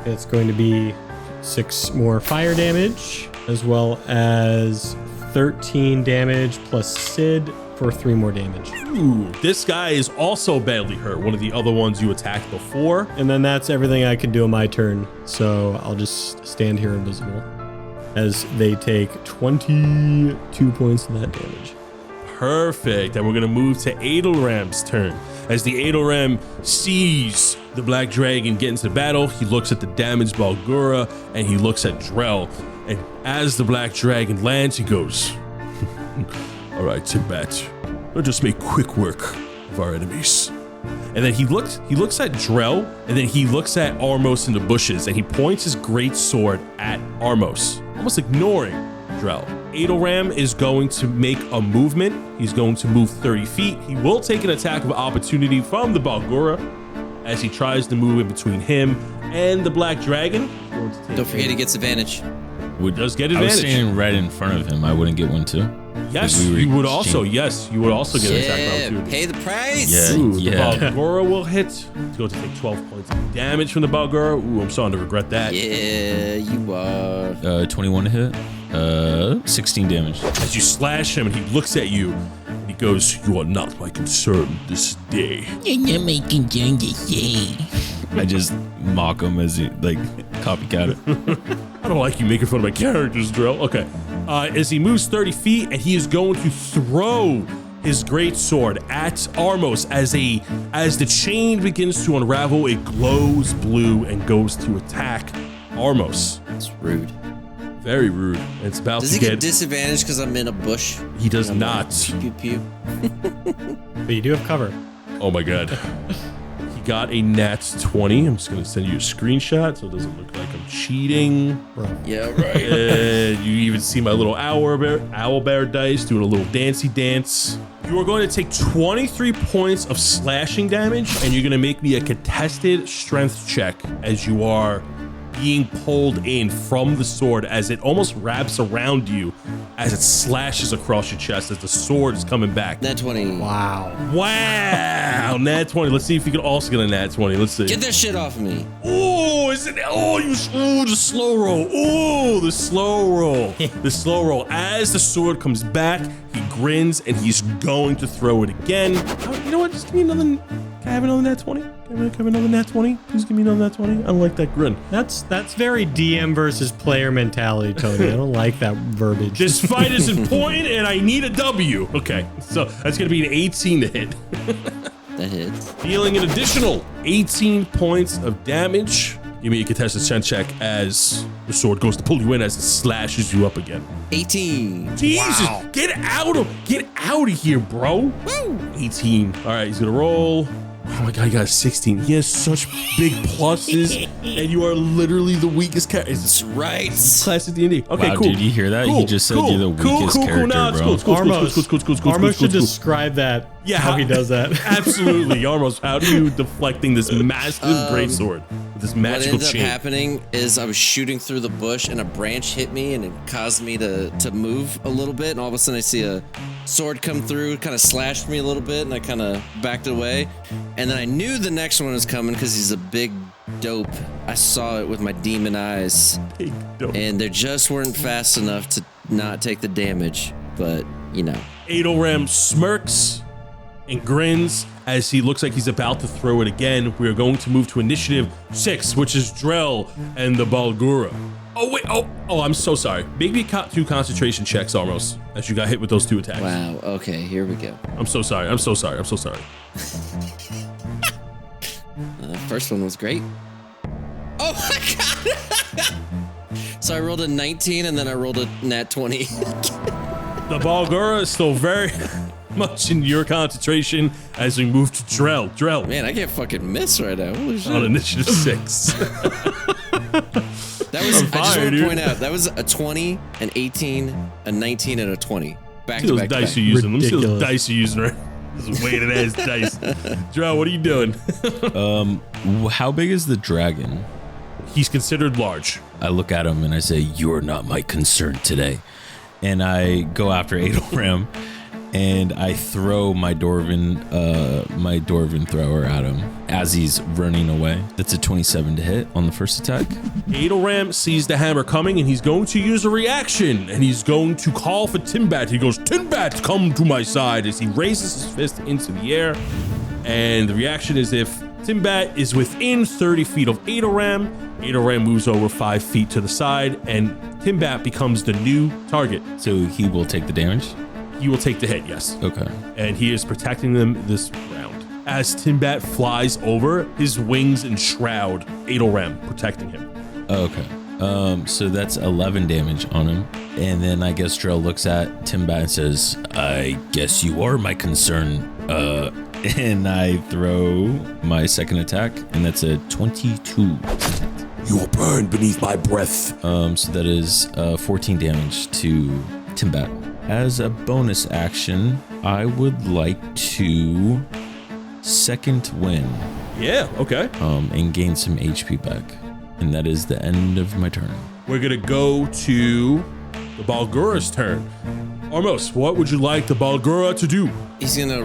It's going to be 6 more fire damage, as well as 13 damage plus Sid for 3 more damage. Ooh, this guy is also badly hurt. One of the other ones you attacked before. And then that's everything I can do on my turn. So I'll just stand here invisible as they take 22 points of that damage. Perfect. And we're going to move to Adelram's turn. As the Adelram sees the Black Dragon get into the battle, he looks at the damaged Balgura and he looks at Drell. And as the Black Dragon lands, he goes, all right, Timbat, let's just make quick work of our enemies. And then he looks at Drell, and then he looks at Armos in the bushes, and he points his great sword at Armos, almost ignoring Drell. Adelram is going to make a movement. He's going to move 30 feet. He will take an attack of opportunity from the Balgura as he tries to move in between him and the Black Dragon. Don't forget he gets advantage. Who does get I was advantage. standing right in front of him. I wouldn't get one too. Yes, we were you would also. exchanging. Yes, you would also get an attack of Yeah, opportunity. pay the price. Yeah. Ooh, Yeah. the Balgura will hit. He's going to take 12 points of damage from the Balgura. Ooh, I'm starting to regret that. Yeah, you are. 21 to hit. 16 damage. As you slash him and he looks at you and he goes, you are not my concern this day. You're not making John to say. I just mock him as he, like, copycat it. I don't like you making fun of my characters, Drill. Okay. As he moves 30 feet and he is going to throw his great sword at Armos as the chain begins to unravel, it glows blue and goes to attack Armos. That's rude. Very rude. It's about Does to he get get. disadvantage because I'm in a bush? He does I'm not. like, pew pew. But you do have cover. Oh my god. He got a nat 20. I'm just going to send you a screenshot so it doesn't look like I'm cheating. Yeah, right. And you even see my little owl bear dice doing a little dancey dance. You are going to take 23 points of slashing damage, and you're going to make me a contested strength check as you are being pulled in from the sword as it almost wraps around you as it slashes across your chest as the sword is coming back. Nat 20. Wow. Wow, nat 20. Let's see if you can also get a nat 20. Let's see. Get that shit off of me. Oh, is it? Oh, the slow roll. Oh, the slow roll. The slow roll. As the sword comes back, he grins and he's going to throw it again. Oh, you know what? Just give me another. Can I have another nat 20? Can I have another nat 20? Please give me another nat 20. I don't like that grin. That's very DM versus player mentality, Tony. I don't like that verbiage. This fight is important and I need a W. Okay, so that's going to be an 18 to hit. That hits. Dealing an additional 18 points of damage. Give me a contested strength check as the sword goes to pull you in as it slashes you up again. 18. Jesus, Wow. get out of here, bro. Woo! 18. All right, he's gonna roll. Oh my god, he got a 16. He has such big pluses, and you are literally the weakest character. That's right. Classic D&D. Okay, Wow, cool. did you hear that? Cool, He just said cool, you're the cool, weakest cool, cool. character, Nah, it's bro. cool, it's cool, Armos. it's cool, it's cool, it's cool, Armos it's cool, should it's cool. describe that. Yeah, how he does that. Absolutely, Armos. How do you deflecting this massive greatsword with this What magical ends up chain? happening is I was shooting through the bush and a branch hit me and it caused me to move a little bit. And all of a sudden I see a sword come through, kind of slashed me a little bit, and I kind of backed away. And then I knew the next one was coming because he's a big dope. I saw it with my demon eyes. Big dope. And they just weren't fast enough to not take the damage. But, you know. Adelram smirks and grins as he looks like he's about to throw it again. We are going to move to initiative 6, which is Drell and the Balgura. Oh, wait. Oh, I'm so sorry. Make me 2 concentration checks almost as you got hit with those 2 attacks. Wow. Okay, here we go. I'm so sorry. I'm so sorry. I'm so sorry. First one was great. Oh my God. So I rolled a 19 and then I rolled a nat 20. The Balgura is still very much in your concentration as we move to Drell. Man, I can't fucking miss right now. Holy shit. On initiative 6. That was, On fire, I just want to dude. point out, that was a 20, an 18, a 19, and a 20. Back See to those back to dice back. you're using. Let me see those Ridiculous. dice you're using right. Those weighted ass dice. Drell, what are you doing? How big is the dragon? He's considered large. I look at him and I say, "You're not my concern today." And I go after Adelram, and I throw my Dwarven thrower at him as he's running away. That's a 27 to hit on the first attack. Adelram sees the hammer coming, and he's going to use a reaction, and he's going to call for Timbat. He goes, "Timbat, come to my side," as he raises his fist into the air. And the reaction is if Timbat is within 30 feet of Adelram, Adelram moves over 5 feet to the side, and Timbat becomes the new target. So he will take the damage. He will take the hit, yes. Okay. And he is protecting them this round. As Timbat flies over, his wings enshroud Adelram, protecting him. Okay. So that's 11 damage on him. And then I guess Drell looks at Timbat and says, "I guess you are my concern." And I throw my second attack, and that's a 22. You will burn beneath my breath. So that is 14 damage to Timbat. As a bonus action, I would like to second win, Yeah, okay. and gain some HP back. And that is the end of my turn. We're going to go to the Balgura's turn. Armos, what would you like the Balgura to do? He's gonna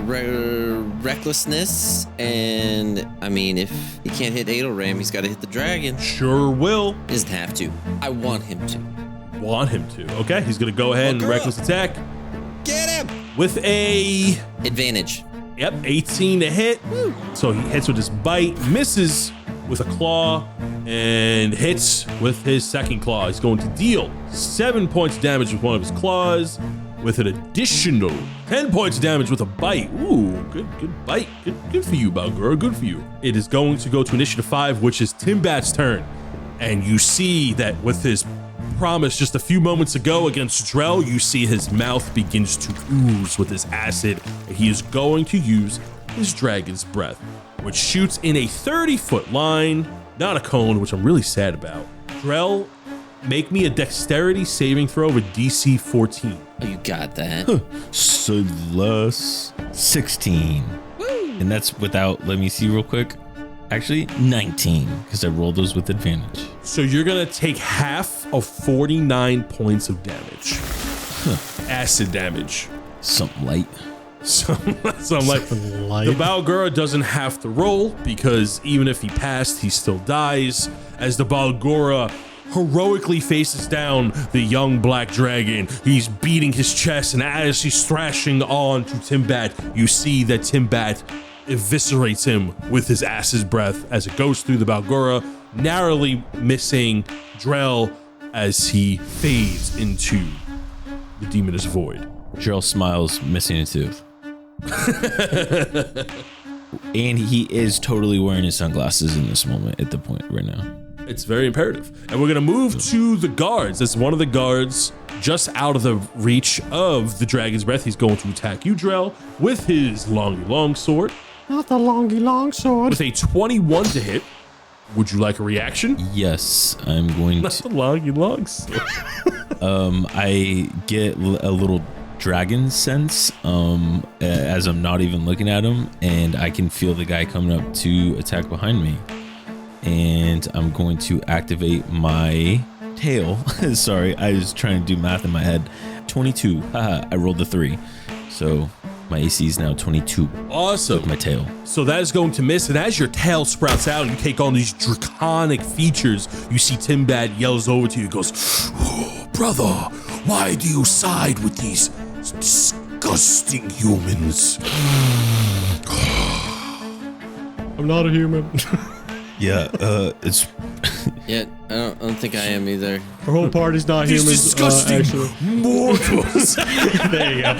recklessness, and I mean, if he can't hit Adelram, he's got to hit the dragon. Sure will. He doesn't have to. I want him to. Want him to. Okay, he's going to go ahead and Balgura. reckless attack Get him! with a... Advantage. Yep, 18 to hit. So he hits with his bite, misses with a claw, and hits with his second claw. He's going to deal 7 points of damage with one of his claws, with an additional 10 points of damage with a bite. Ooh, good bite. Good for you, Balgura. Good for you. It is going to go to initiative 5, which is Timbat's turn. And you see that with his promise just a few moments ago against Drell, you see his mouth begins to ooze with his acid, and he is going to use his dragon's breath, which shoots in a 30-foot line, not a cone, which I'm really sad about. Drell, make me a dexterity saving throw with DC 14. Oh, you got that. So less 16. And that's without, let me see real quick. Actually, 19, because I rolled those with advantage. So you're gonna take half of 49 points of damage. Acid damage. Something light. So I'm like, Light. the Balgura doesn't have to roll because even if he passed, he still dies. As the Balgura heroically faces down the young black dragon, he's beating his chest, and as he's thrashing on to Timbat, you see that Timbat eviscerates him with his ass's breath as it goes through the Balgura, narrowly missing Drell as he fades into the demoness void. Drell smiles, missing a tooth. And he is totally wearing his sunglasses in this moment at the point right now. It's very imperative. And we're going to move to the guards. As one of the guards just out of the reach of the dragon's breath, he's going to attack you, Drell, with his long sword. Not the longy long sword. With a 21 to hit. Would you like a reaction? Yes, I'm going Not to. the long sword. I get a little dragon sense as I'm not even looking at him, and I can feel the guy coming up to attack behind me. And I'm going to activate my tail. Sorry, I was trying to do math in my head. 22. Haha, I rolled the 3. So my AC is now 22 Awesome. with my tail. So that is going to miss, and as your tail sprouts out and you take on these draconic features, you see Timbat yells over to you, goes, "Oh, brother, why do you side with these disgusting humans. I'm not a human. Yeah, it's Yeah, I don't think I am either. Our whole party's not These humans. disgusting Actually. mortals. There you go.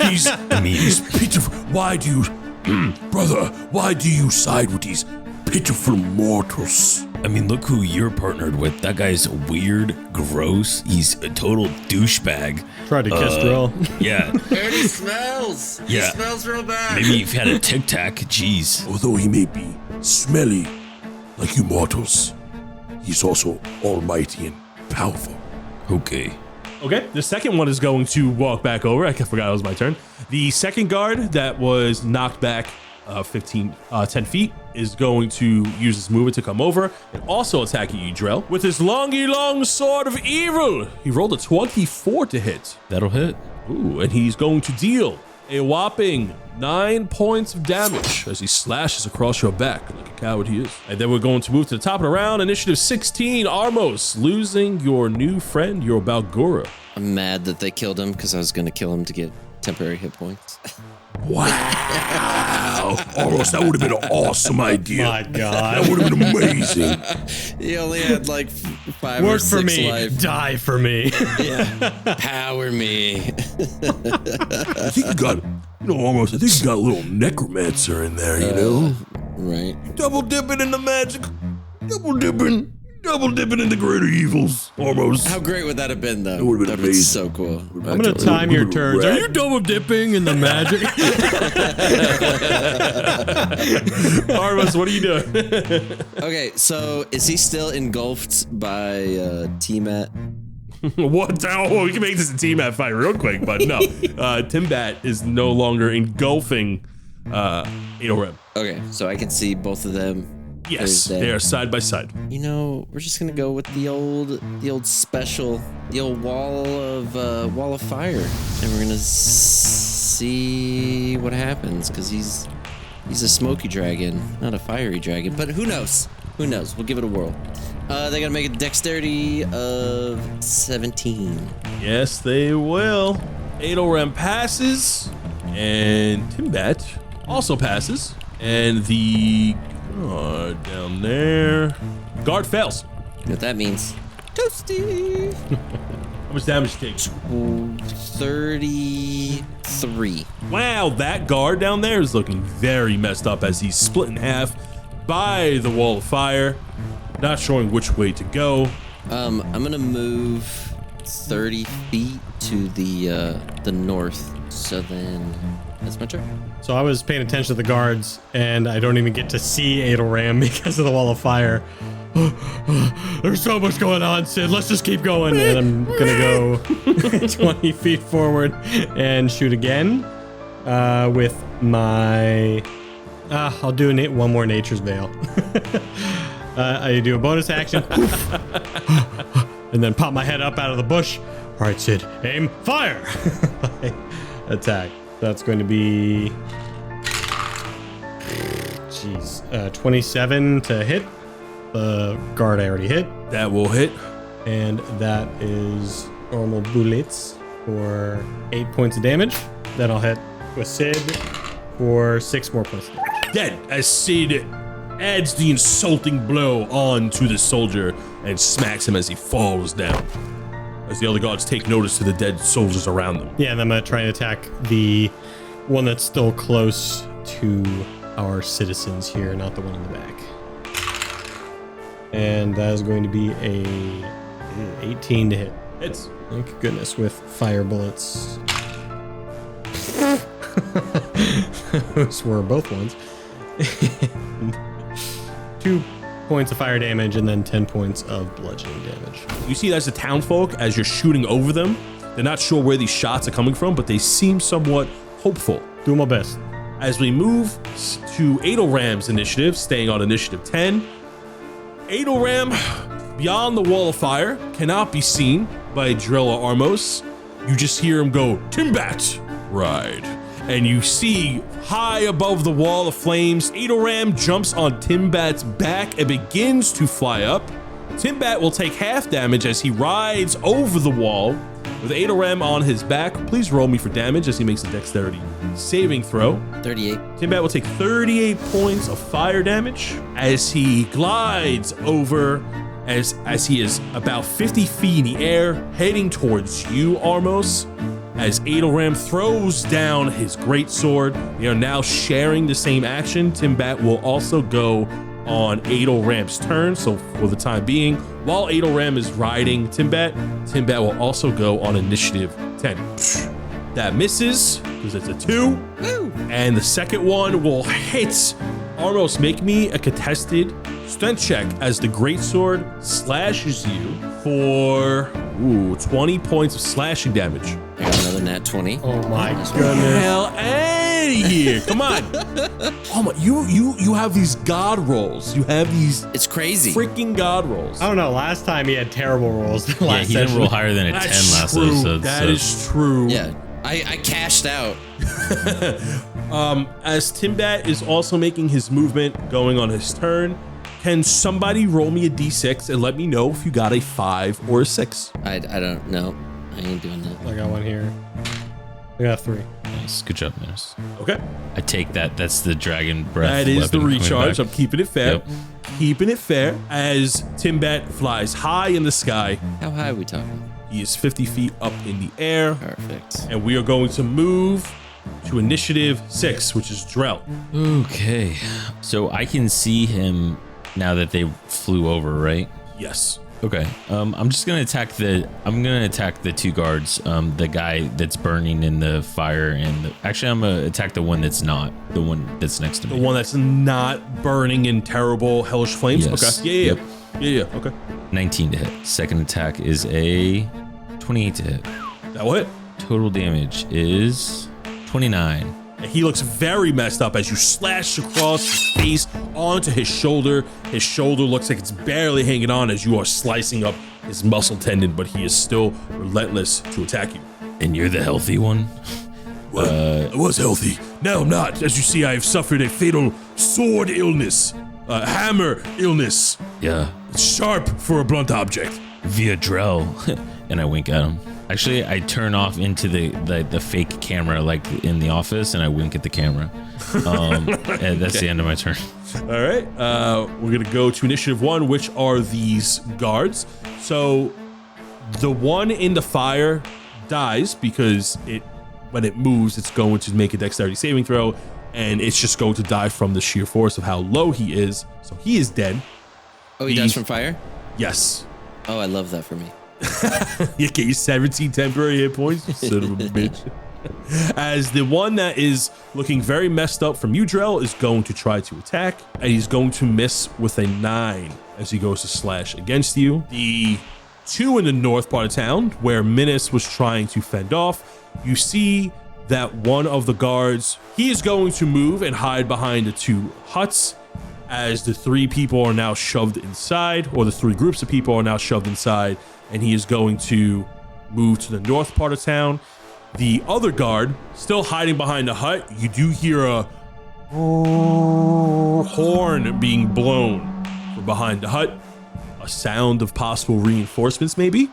These pitiful. Why do you, brother? Why do you side with these pitiful mortals? I mean, look who you're partnered with. That guy's weird, gross. He's a total douchebag. Tried to kiss Drill. Yeah. It already smells. Yeah. It smells real bad. Maybe you've had a Tic Tac. Jeez. Although he may be smelly like you mortals, he's also almighty and powerful. Okay. Okay, the second one is going to walk back over. I forgot it was my turn. The second guard that was knocked back 10 feet is going to use his movement to come over and also attack you, Drell, with his long sword of evil. He rolled a 24 to hit. That'll hit. Ooh, and he's going to deal a whopping 9 points of damage as he slashes across your back like a coward he is. And then we're going to move to the top of the round. Initiative 16, Armos, losing your new friend, your Balgura. I'm mad that they killed him because I was going to kill him to get temporary hit points. Wow. Armos, that would have been an awesome idea. My God. That would have been amazing. He only had like 5 or Work 6 for me. life. Die for me. Yeah. Power me. I think you got, Armos, I think you got a little necromancer in there, Right. Double dipping in the magic. Double dipping in the greater evils, Armos. How great would that have been, though? It would have been That'd amazing. so cool. I'm going to time your turns. Are you double dipping in the magic? Armos, what are you doing? Okay, so is he still engulfed by T-Mat? What? Oh, we can make this a team at fight real quick, but no. Timbat is no longer engulfing Adorem. Okay, so I can see both of them. Yes, Thursday. they are side by side. You know, we're just gonna go with the old special, the old wall of fire, and we're gonna see what happens because he's a smoky dragon, not a fiery dragon. But who knows? Who knows? We'll give it a whirl. They gotta make a dexterity of 17. Yes, they will. Adorem passes, and Timbat also passes, and the guard down there. Guard fails. You know what that means? Toasty. How much damage takes? 33. Wow, that guard down there is looking very messed up as he's split in half by the wall of fire, not showing which way to go. I'm gonna move 30 feet to the north. So then that's my turn. So I was paying attention to the guards, and I don't even get to see Adorem because of the wall of fire. There's so much going on, Sid. Let's just keep going. And I'm gonna go 20 feet forward and shoot again with my. I'll do one more Nature's Veil. I do a bonus action, and then pop my head up out of the bush. All right, Sid, aim, fire! Attack. That's going to be 27 to hit. The guard I already hit, That will hit. and that is normal bullets for 8 points of damage. Then I'll hit with Sid for 6 more points of damage. Dead as Sid adds the insulting blow onto the soldier and smacks him as he falls down. As the other guards take notice to the dead soldiers around them. Yeah, and I'm gonna try and attack the one that's still close to our citizens here, not the one in the back. And that is going to be a 18 to hit. Hits. Thank goodness, with fire bullets. Those were both ones. 2 points of fire damage and then 10 points of bludgeoning damage. You see as the townfolk, as you're shooting over them, they're not sure where these shots are coming from, but they seem somewhat hopeful. Do my best. As we move to Adorem's initiative, staying on initiative 10, Adorem, beyond the wall of fire, cannot be seen by Drella Armos. You just hear him go, Timbat, ride. And you see high above the wall of flames, Adorem jumps on Timbat's back and begins to fly up. Timbat will take half damage as he rides over the wall with Adorem on his back. Please roll me for damage as he makes a dexterity saving throw. 38. Timbat will take 38 points of fire damage as he glides over as he is about 50 feet in the air, heading towards you, Armos. As Adorem throws down his greatsword, they are now sharing the same action. Timbat will also go on Adorem's turn. So for the time being, while Adorem is riding Timbat will also go on initiative 10. That misses because it's a 2. Woo. And the second one will hit. Armos, make me a contested strength check as the greatsword slashes you for 20 points of slashing damage. I got another nat 20. Oh my goodness. Hell out of here. Come on. Oh my, you have these god rolls. You have these It's crazy. freaking god rolls. I don't know. Last time he had terrible rolls. Yeah, he didn't roll higher than a 10 last true. episode. That is true. Yeah. I cashed out. As Timbat is also making his movement, going on his turn, can somebody roll me a d6 and let me know if you got a 5 or a 6? I don't know. I ain't doing that. I got one here. I got 3. Nice. Good job, Minus. Okay. I take that. That's the dragon breath. That is the weapon coming recharge. back. I'm keeping it fair. Yep. Keeping it fair as Timbat flies high in the sky. How high are we talking? He is 50 feet up in the air. Perfect. And we are going to move to initiative 6, which is Drell. Okay. So I can see him now that they flew over, right? Yes. Okay. I'm just gonna attack the 2 guards. The guy that's burning in the fire, and actually I'm gonna attack the one that's not. The one that's next to The me. one that's not burning in terrible hellish flames? Yes. Okay. Yeah. Yep. Yeah. Okay. 19 to hit. Second attack is a 28 to hit. That will hit. Total damage is 29. And he looks very messed up as you slash across his face onto his shoulder. His shoulder looks like it's barely hanging on as you are slicing up his muscle tendon, but he is still relentless to attack you. And you're the healthy one? Well, I was healthy. Now I'm not. As you see, I have suffered a fatal sword illness, hammer illness. Yeah. It's sharp for a blunt object. Via Drell. And I wink at him. Actually, I turn off into the fake camera like in the office, and I wink at the camera. And that's the end of my turn. All right. We're going to go to initiative 1, which are these guards. So the one in the fire dies because when it moves, it's going to make a dexterity saving throw, and it's just going to die from the sheer force of how low he is. So he is dead. Oh, he dies from fire? Yes. Oh, I love that for me. You get your 17 temporary hit points, you son of a bitch. As the one that is looking very messed up from Udrell is going to try to attack, and he's going to miss with a 9 as he goes to slash against you. The 2 in the north part of town, where Minas was trying to fend off, you see that one of the guards, he is going to move and hide behind the 2 huts, as the 3 people are now shoved inside, or the 3 groups of people are now shoved inside, and he is going to move to the north part of town. The other guard, still hiding behind the hut, you do hear a horn being blown from behind the hut. A sound of possible reinforcements, maybe.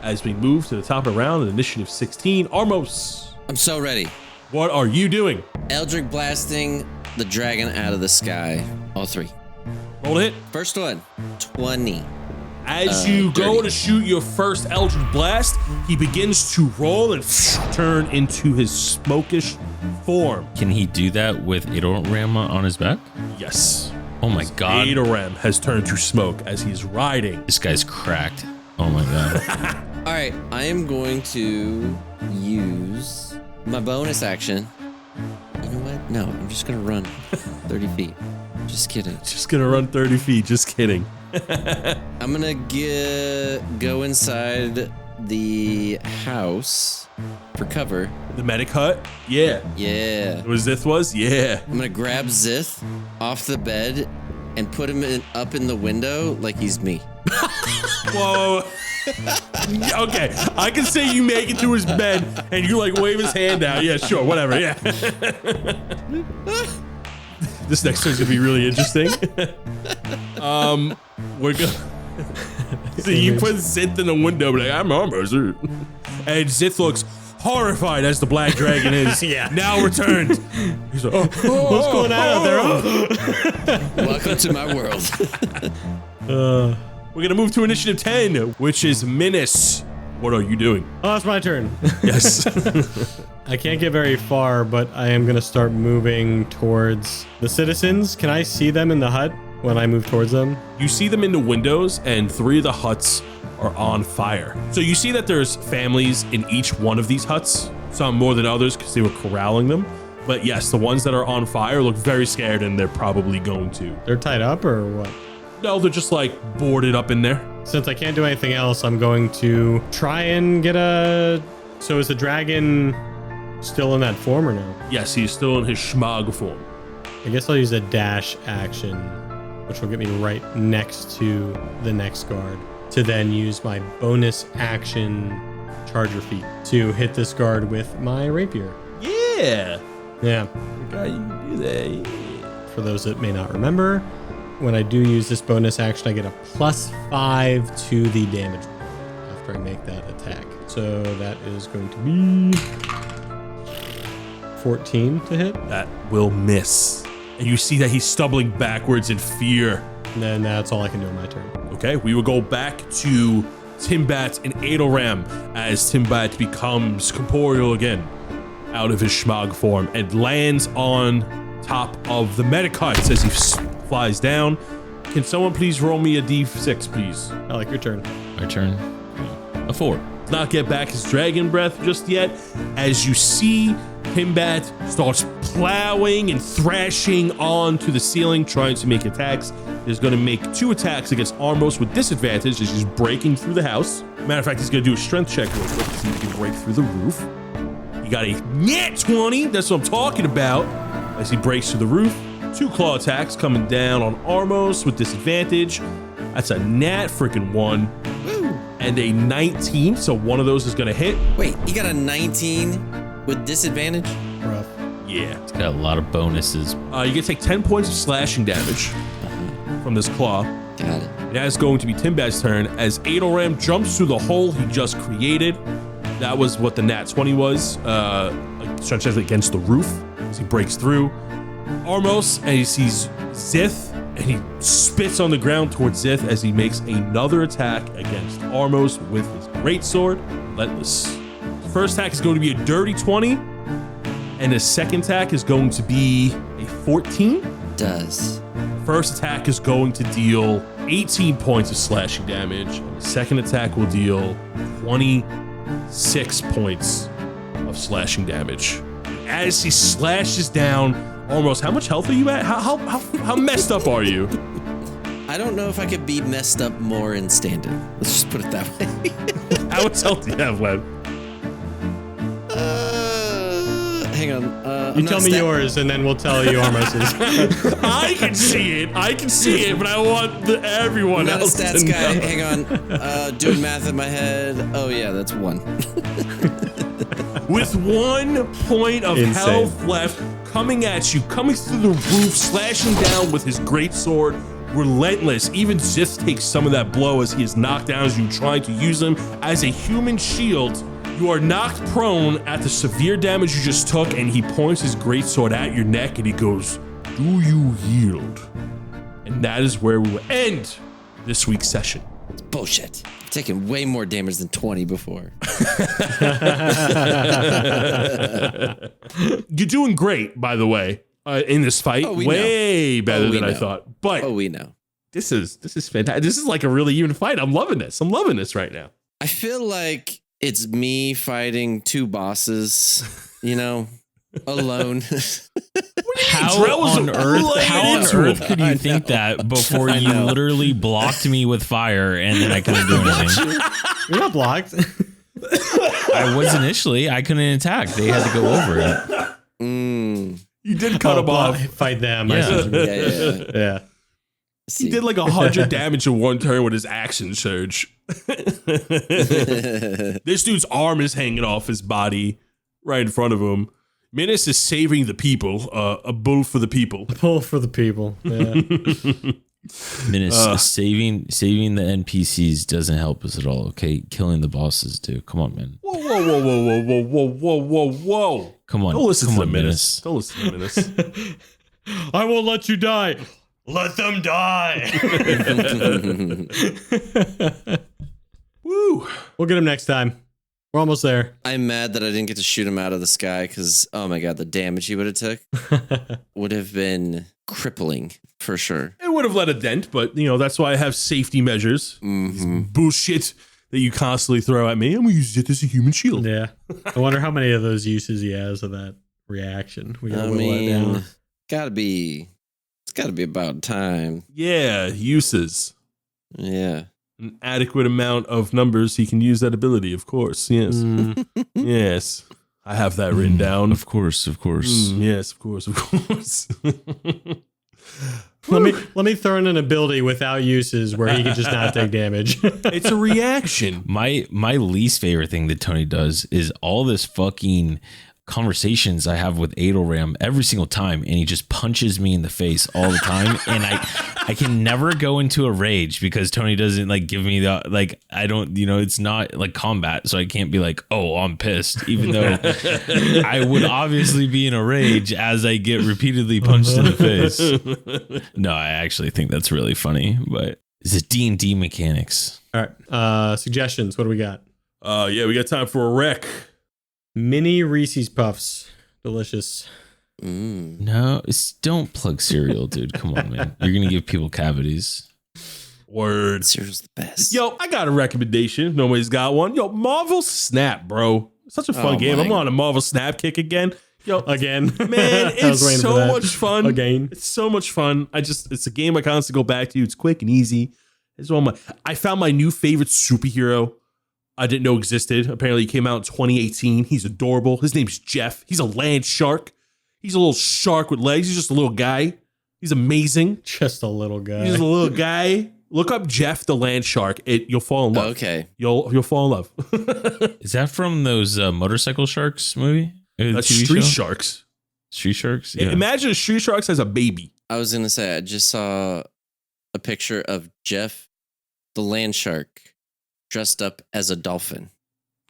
As we move to the top of the round, initiative 16, Armos. I'm so ready. What are you doing? Eldritch blasting the dragon out of the sky. All 3. Roll a hit. First one, 20. As you go dirty. to shoot your first Eldritch Blast, he begins to roll and turn into his smokish form. Can he do that with Adorama on his back? Yes. Oh my god. Adorem has turned to smoke as he's riding. This guy's cracked. Oh my god. All right, I am going to use my bonus action. You know what? No, I'm just going to run 30 feet. Just kidding. Just gonna run 30 feet, just kidding. I'm gonna go inside the house for cover. The medic hut? Yeah. Yeah. What Zith was? Yeah. I'm gonna grab Zith off the bed and put him up in the window like he's me. Whoa. Okay, I can say you make it to his bed and you like wave his hand out. Yeah, sure, whatever. Yeah. This next one's gonna be really interesting. So you put Zith in the window, like, I'm almost. And Zith looks horrified as the black dragon is now returned. He's like, what's going on out there? Welcome to my world. We're going to move to initiative 10, which is Menace. What are you doing? Oh, it's my turn. Yes. I can't get very far, but I am going to start moving towards the citizens. Can I see them in the hut when I move towards them? You see them in the windows, and 3 of the huts are on fire. So you see that there's families in each one of these huts, some more than others because they were corralling them. But yes, the ones that are on fire look very scared, and they're probably going to. They're tied up or what? No, they're just like boarded up in there. Since I can't do anything else, I'm going to try and get a... So is the dragon still in that form or no? Yes, he's still in his schmog form. I guess I'll use a dash action, which will get me right next to the next guard, to then use my bonus action charger feat to hit this guard with my rapier. Yeah. Yeah. God, you can do that. Yeah. For those that may not remember, when I do use this bonus action, I get a +5 to the damage roll after I make that attack. So that is going to be 14 to hit. That will miss. And you see that he's stumbling backwards in fear. And then that's all I can do on my turn. Okay, we will go back to Timbat and Adelram as Timbat becomes corporeal again out of his schmog form and lands on top of the medic huts as he flies down. Can someone please roll me a d6, please? I like your turn. My turn. A 4. Does not get back his dragon breath just yet. As you see, Timbat starts plowing and thrashing onto the ceiling, trying to make attacks. He's going to make 2 attacks against Armos with disadvantage as he's breaking through the house. Matter of fact, he's going to do a strength check real quick to see if he can break through the roof. He got a nat 20. That's what I'm talking about. As he breaks through the roof. 2 claw attacks coming down on Armos with disadvantage. That's a nat freaking 1. Woo. And a 19. So one of those is going to hit. Wait, you got a 19 with disadvantage? Rough. Yeah. It's got a lot of bonuses. You get to take 10 points of slashing damage from this claw. Got it. Now it's going to be Timbat's turn as Adelram jumps through the hole he just created. That was what the nat 20 was. Like stretches against the roof as he breaks through. Armos, and he sees Zith, and he spits on the ground towards Zith as he makes another attack against Armos with his greatsword. Relentless. First attack is going to be a dirty 20, and his second attack is going to be a 14. Does. First attack is going to deal 18 points of slashing damage. And the second attack will deal 26 points of slashing damage. As he slashes down, almost, how much health are you at? How messed up are you? I don't know if I could be messed up more in standing. Let's just put it that way. How much health do you have left? Hang on. You tell me yours, and then we'll tell you Armos's. I can see it, but I want everyone I'm not else a stats to guy. know. Hang on. Doing math in my head. Oh yeah, that's 1. With 1 point of Insane. health left, coming at you, coming through the roof, slashing down with his great sword, relentless. Even Zith takes some of that blow as he is knocked down as you trying to use him as a human shield. You are knocked prone at the severe damage you just took, and he points his greatsword at your neck and he goes, "Do you yield?" And that is where we will end this week's session. It's bullshit. I'm taking way more damage than 20 before. You're doing great, by the way, in this fight. Oh, we way know. better Oh, we than I know. thought. But Oh, we know. this is fantastic. This is like a really even fight. I'm loving this. I'm loving this right now. I feel like it's me fighting 2 bosses, you know, alone. How Drell's on earth? laying How on into earth him. could you think that before you know. literally blocked me with fire and then I couldn't do anything? You're not blocked. I was initially. I couldn't attack. They had to go over it. You did cut him off. Fight them. I Yeah. see what you mean. Yeah. Yeah. He did like 100 damage in 1 turn with his action surge. This dude's arm is hanging off his body right in front of him. Menace is saving the people. A bull for the people. Pull for the people. Yeah. Menace, saving the NPCs doesn't help us at all. Okay, killing the bosses do. Come on, man. Whoa. Come on. Don't listen Come to on, the Menace. Don't listen to the Menace. I won't let you die. Let them die. Woo. We'll get him next time. We're almost there. I'm mad that I didn't get to shoot him out of the sky because, oh my god, the damage he would have took would have been crippling for sure. It would have let a dent, but that's why I have safety measures. Mm-hmm. Bullshit that you constantly throw at me. I'm gonna use it as a human shield. Yeah. I wonder how many of those uses he has of that reaction. We gotta whittle that down. It's gotta be about time. Yeah, uses. Yeah. An adequate amount of numbers he can use that ability, of course. Yes. Yes. I have that written down. Of course. Yes, of course. Let me throw in an ability without uses where he can just not take damage. It's a reaction. My least favorite thing that Tony does is all this fucking conversations I have with Adelram every single time, and he just punches me in the face all the time, and I can never go into a rage because Tony doesn't give me the I don't it's not like combat, so I can't be like, oh, I'm pissed, even though I would obviously be in a rage as I get repeatedly punched in the face. No, I actually think that's really funny, but it's D&D mechanics. All right, suggestions. What do we got? Yeah, we got time for a rec. Mini Reese's Puffs. Delicious. No, don't plug cereal, dude. Come on, man. You're going to give people cavities. Word. Cereal's the best. Yo, I got a recommendation. If nobody's got one. Yo, Marvel Snap, bro. Such a fun game. I'm on a Marvel Snap kick again. Yo, Again. Man, it's so much fun. Again. It's so much fun. It's a game I constantly go back to. It's quick and easy. I found my new favorite superhero I didn't know existed. Apparently he came out in 2018. He's adorable. His name's Jeff. He's a land shark. He's a little shark with legs. He's just a little guy. He's amazing. Just a little guy. He's just a little guy. Look up Jeff the land shark. You'll fall in love. Okay. You'll fall in love. Is that from those Motorcycle Sharks movie? That's Street Sharks. Street Sharks? Yeah. Imagine Street Sharks has a baby. I was going to say, I just saw a picture of Jeff the land shark dressed up as a dolphin.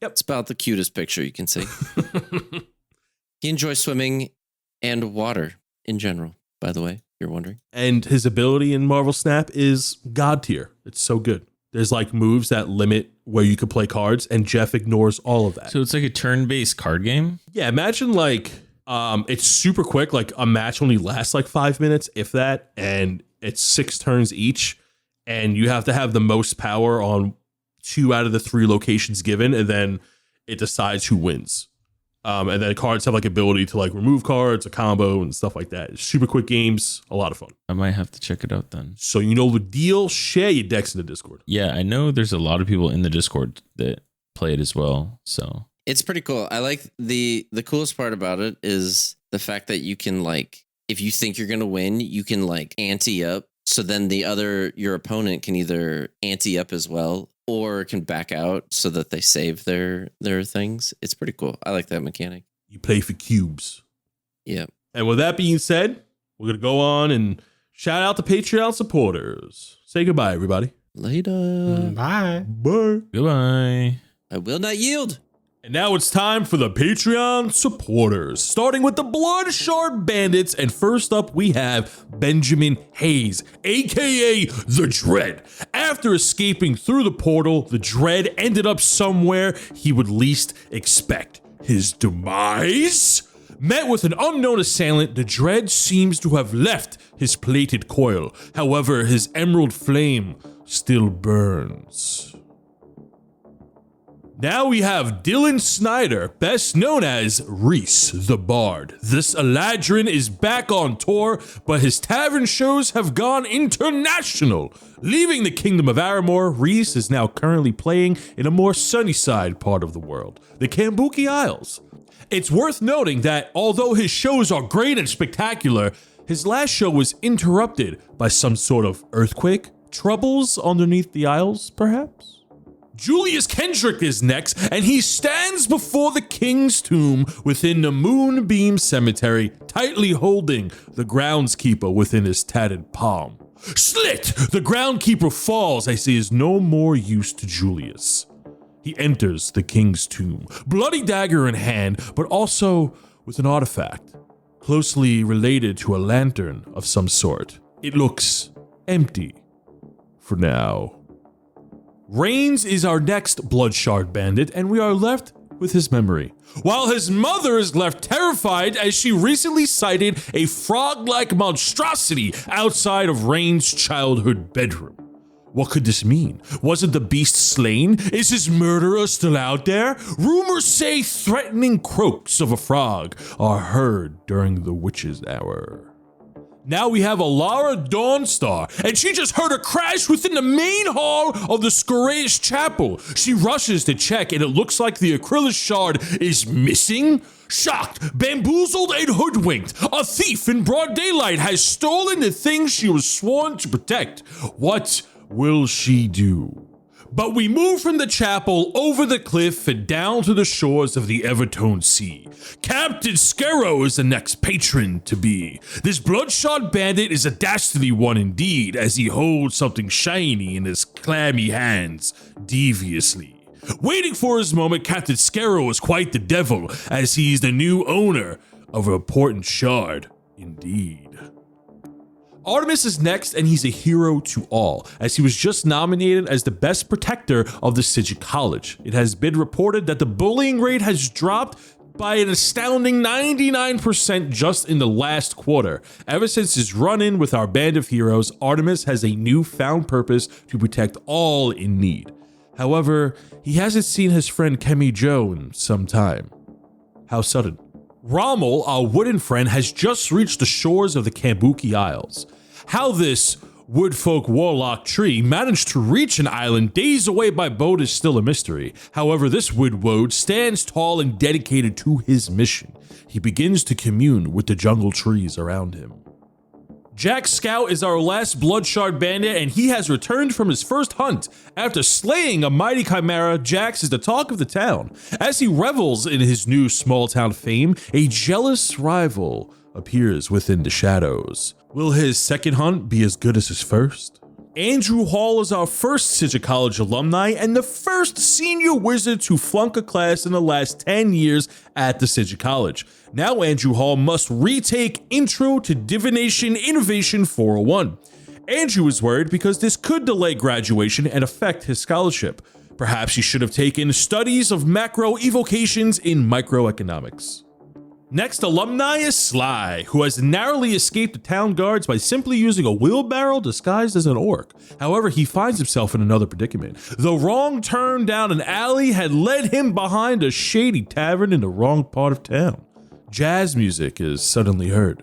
Yep. It's about the cutest picture you can see. He enjoys swimming and water in general, by the way, if you're wondering. And his ability in Marvel Snap is god tier. It's so good. There's moves that limit where you could play cards, and Jeff ignores all of that. So it's like a turn-based card game? Yeah, imagine it's super quick. A match only lasts 5 minutes, if that, and it's 6 turns each, and you have to have the most power on 2 out of the 3 locations given, and then it decides who wins. And then cards have ability to remove cards, a combo, and stuff like that. Super quick games, a lot of fun. I might have to check it out then. So you know the deal. Share your decks in the Discord. Yeah, I know there's a lot of people in the Discord that play it as well. So it's pretty cool. I like the coolest part about it is the fact that you can if you think you're gonna win, you can ante up. So then your opponent can either ante up as well, or can back out so that they save their things. It's pretty cool. I like that mechanic. You play for cubes. Yeah. And with that being said, we're going to go on and shout out the Patreon supporters. Say goodbye, everybody. Later. Bye. Bye. goodbye. I will not yield. And now it's time for the Patreon supporters, starting with the Bloodshard Bandits. And first up, we have Benjamin Hayes, aka The Dread. After escaping through the portal, the Dread ended up somewhere he would least expect. His demise? Met with an unknown assailant, the Dread seems to have left his plated coil. However, his emerald flame still burns. Now we have Dylan Snyder, best known as Reese the Bard. This Eladrin is back on tour, but his tavern shows have gone international. Leaving the Kingdom of Aramor, Reese is now currently playing in a more sunny side part of the world, the Kambuki Isles. It's worth noting that although his shows are great and spectacular, his last show was interrupted by some sort of earthquake, troubles underneath the Isles, perhaps? Julius Kendrick is next, and he stands before the king's tomb within the Moonbeam Cemetery, tightly holding the groundskeeper within his tattered palm. Slit! The groundkeeper falls as he is no more use to Julius. He enters the king's tomb, bloody dagger in hand, but also with an artifact, closely related to a lantern of some sort. It looks empty for now. Rains is our next Bloodshard Bandit, and we are left with his memory, while his mother is left terrified as she recently sighted a frog-like monstrosity outside of Rain's childhood bedroom. What could this mean? Wasn't the beast slain? Is his murderer still out there? Rumors say threatening croaks of a frog are heard during the witch's hour. Now we have Alara Dawnstar, and she just heard a crash within the main hall of the Scoria's chapel. She rushes to check, and it looks like the acrylic shard is missing. Shocked, bamboozled, and hoodwinked, a thief in broad daylight has stolen the things she was sworn to protect. What will she do? But we move from the chapel over the cliff and down to the shores of the Evertone Sea. Captain Scarrow is the next patron to be. This Bloodshard Bandit is a dastardly one indeed, as he holds something shiny in his clammy hands, deviously. Waiting for his moment, Captain Scarrow is quite the devil, as he's the new owner of an important shard, indeed. Artemis is next, and he's a hero to all, as he was just nominated as the best protector of the Sigil College. It has been reported that the bullying rate has dropped by an astounding 99% just in the last quarter. Ever since his run-in with our band of heroes, Artemis has a newfound purpose to protect all in need. However, he hasn't seen his friend Kemi Joe in some time. How sudden. Rommel, our wooden friend, has just reached the shores of the Kambuki Isles. How this woodfolk warlock tree managed to reach an island days away by boat is still a mystery. However, this woodwode stands tall and dedicated to his mission. He begins to commune with the jungle trees around him. Jack Scout is our last Bloodshard Bandit, and he has returned from his first hunt. After slaying a mighty chimera, Jax is the talk of the town. As he revels in his new small-town fame, a jealous rival appears within the shadows. Will his second hunt be as good as his first? Andrew Hall is our first Sigil College alumni and the first senior wizard to flunk a class in the last 10 years at the Sigil College. Now Andrew Hall must retake Intro to Divination Innovation 401. Andrew is worried because this could delay graduation and affect his scholarship. Perhaps he should have taken studies of macro evocations in microeconomics. Next alumni is Sly, who has narrowly escaped the town guards by simply using a wheelbarrow disguised as an orc. However, he finds himself in another predicament. The wrong turn down an alley had led him behind a shady tavern in the wrong part of town. Jazz music is suddenly heard.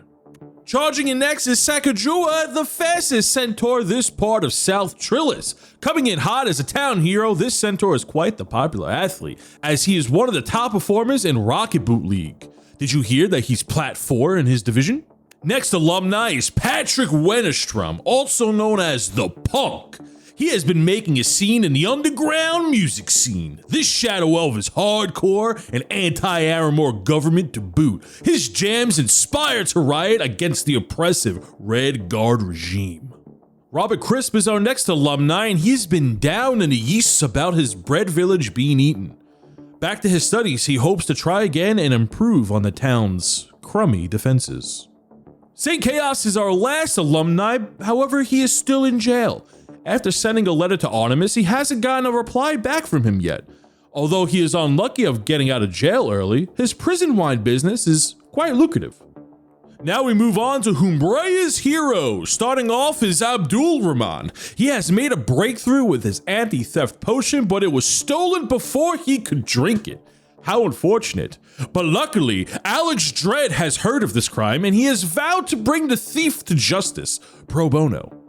Charging in next is Sacagua, the fastest centaur this part of South Trillis. Coming in hot as a town hero, this centaur is quite the popular athlete, as he is one of the top performers in Rocket Boot League. Did you hear that he's Plat 4 in his division? Next alumni is Patrick Wennerstrom, also known as the Punk. He has been making a scene in the underground music scene. This shadow elf is hardcore and anti-Aramore government to boot. His jams inspire to riot against the oppressive Red Guard regime. Robert Crisp is our next alumni, and he's been down in the yeasts about his bread village being eaten. Back to his studies, he hopes to try again and improve on the town's crummy defenses. St. Chaos is our last alumni, however, he is still in jail. After sending a letter to Artemis, he hasn't gotten a reply back from him yet. Although he is unlucky of getting out of jail early, his prison wine business is quite lucrative. Now we move on to Humbrea's hero. Starting off is Abdul Rahman. He has made a breakthrough with his anti-theft potion, but it was stolen before he could drink it. How unfortunate. But luckily, Alex Dredd has heard of this crime, and he has vowed to bring the thief to justice, pro bono.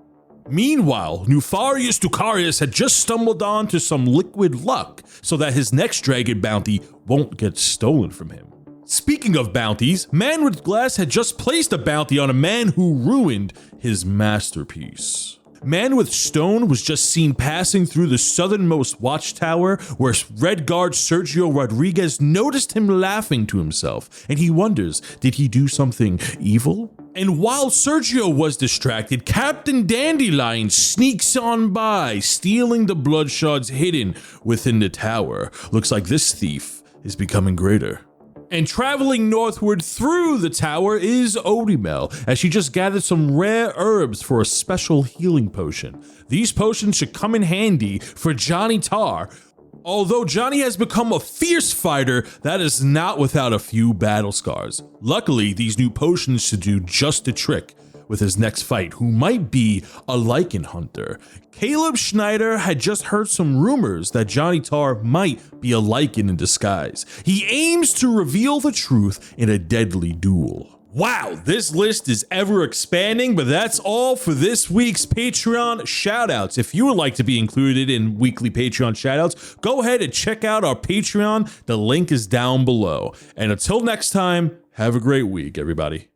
Meanwhile, Nefarius Ducarius had just stumbled onto some liquid luck so that his next dragon bounty won't get stolen from him. Speaking of bounties, Man with Glass had just placed a bounty on a man who ruined his masterpiece. Man with Stone was just seen passing through the southernmost watchtower where Red Guard Sergio Rodriguez noticed him laughing to himself, and he wonders, did he do something evil? And while Sergio was distracted, Captain Dandelion sneaks on by, stealing the blood shards hidden within the tower. Looks like this thief is becoming greater. And traveling northward through the tower is Odimel, as she just gathered some rare herbs for a special healing potion. These potions should come in handy for Johnny Tar. Although Johnny has become a fierce fighter, that is not without a few battle scars. Luckily, these new potions should do just the trick with his next fight, who might be a lichen hunter. Caleb Schneider had just heard some rumors that Johnny Tar might be a lichen in disguise. He aims to reveal the truth in a deadly duel. Wow, this list is ever expanding, but that's all for this week's Patreon shoutouts. If you would like to be included in weekly Patreon shoutouts, go ahead and check out our Patreon. The link is down below. And until next time, have a great week, everybody.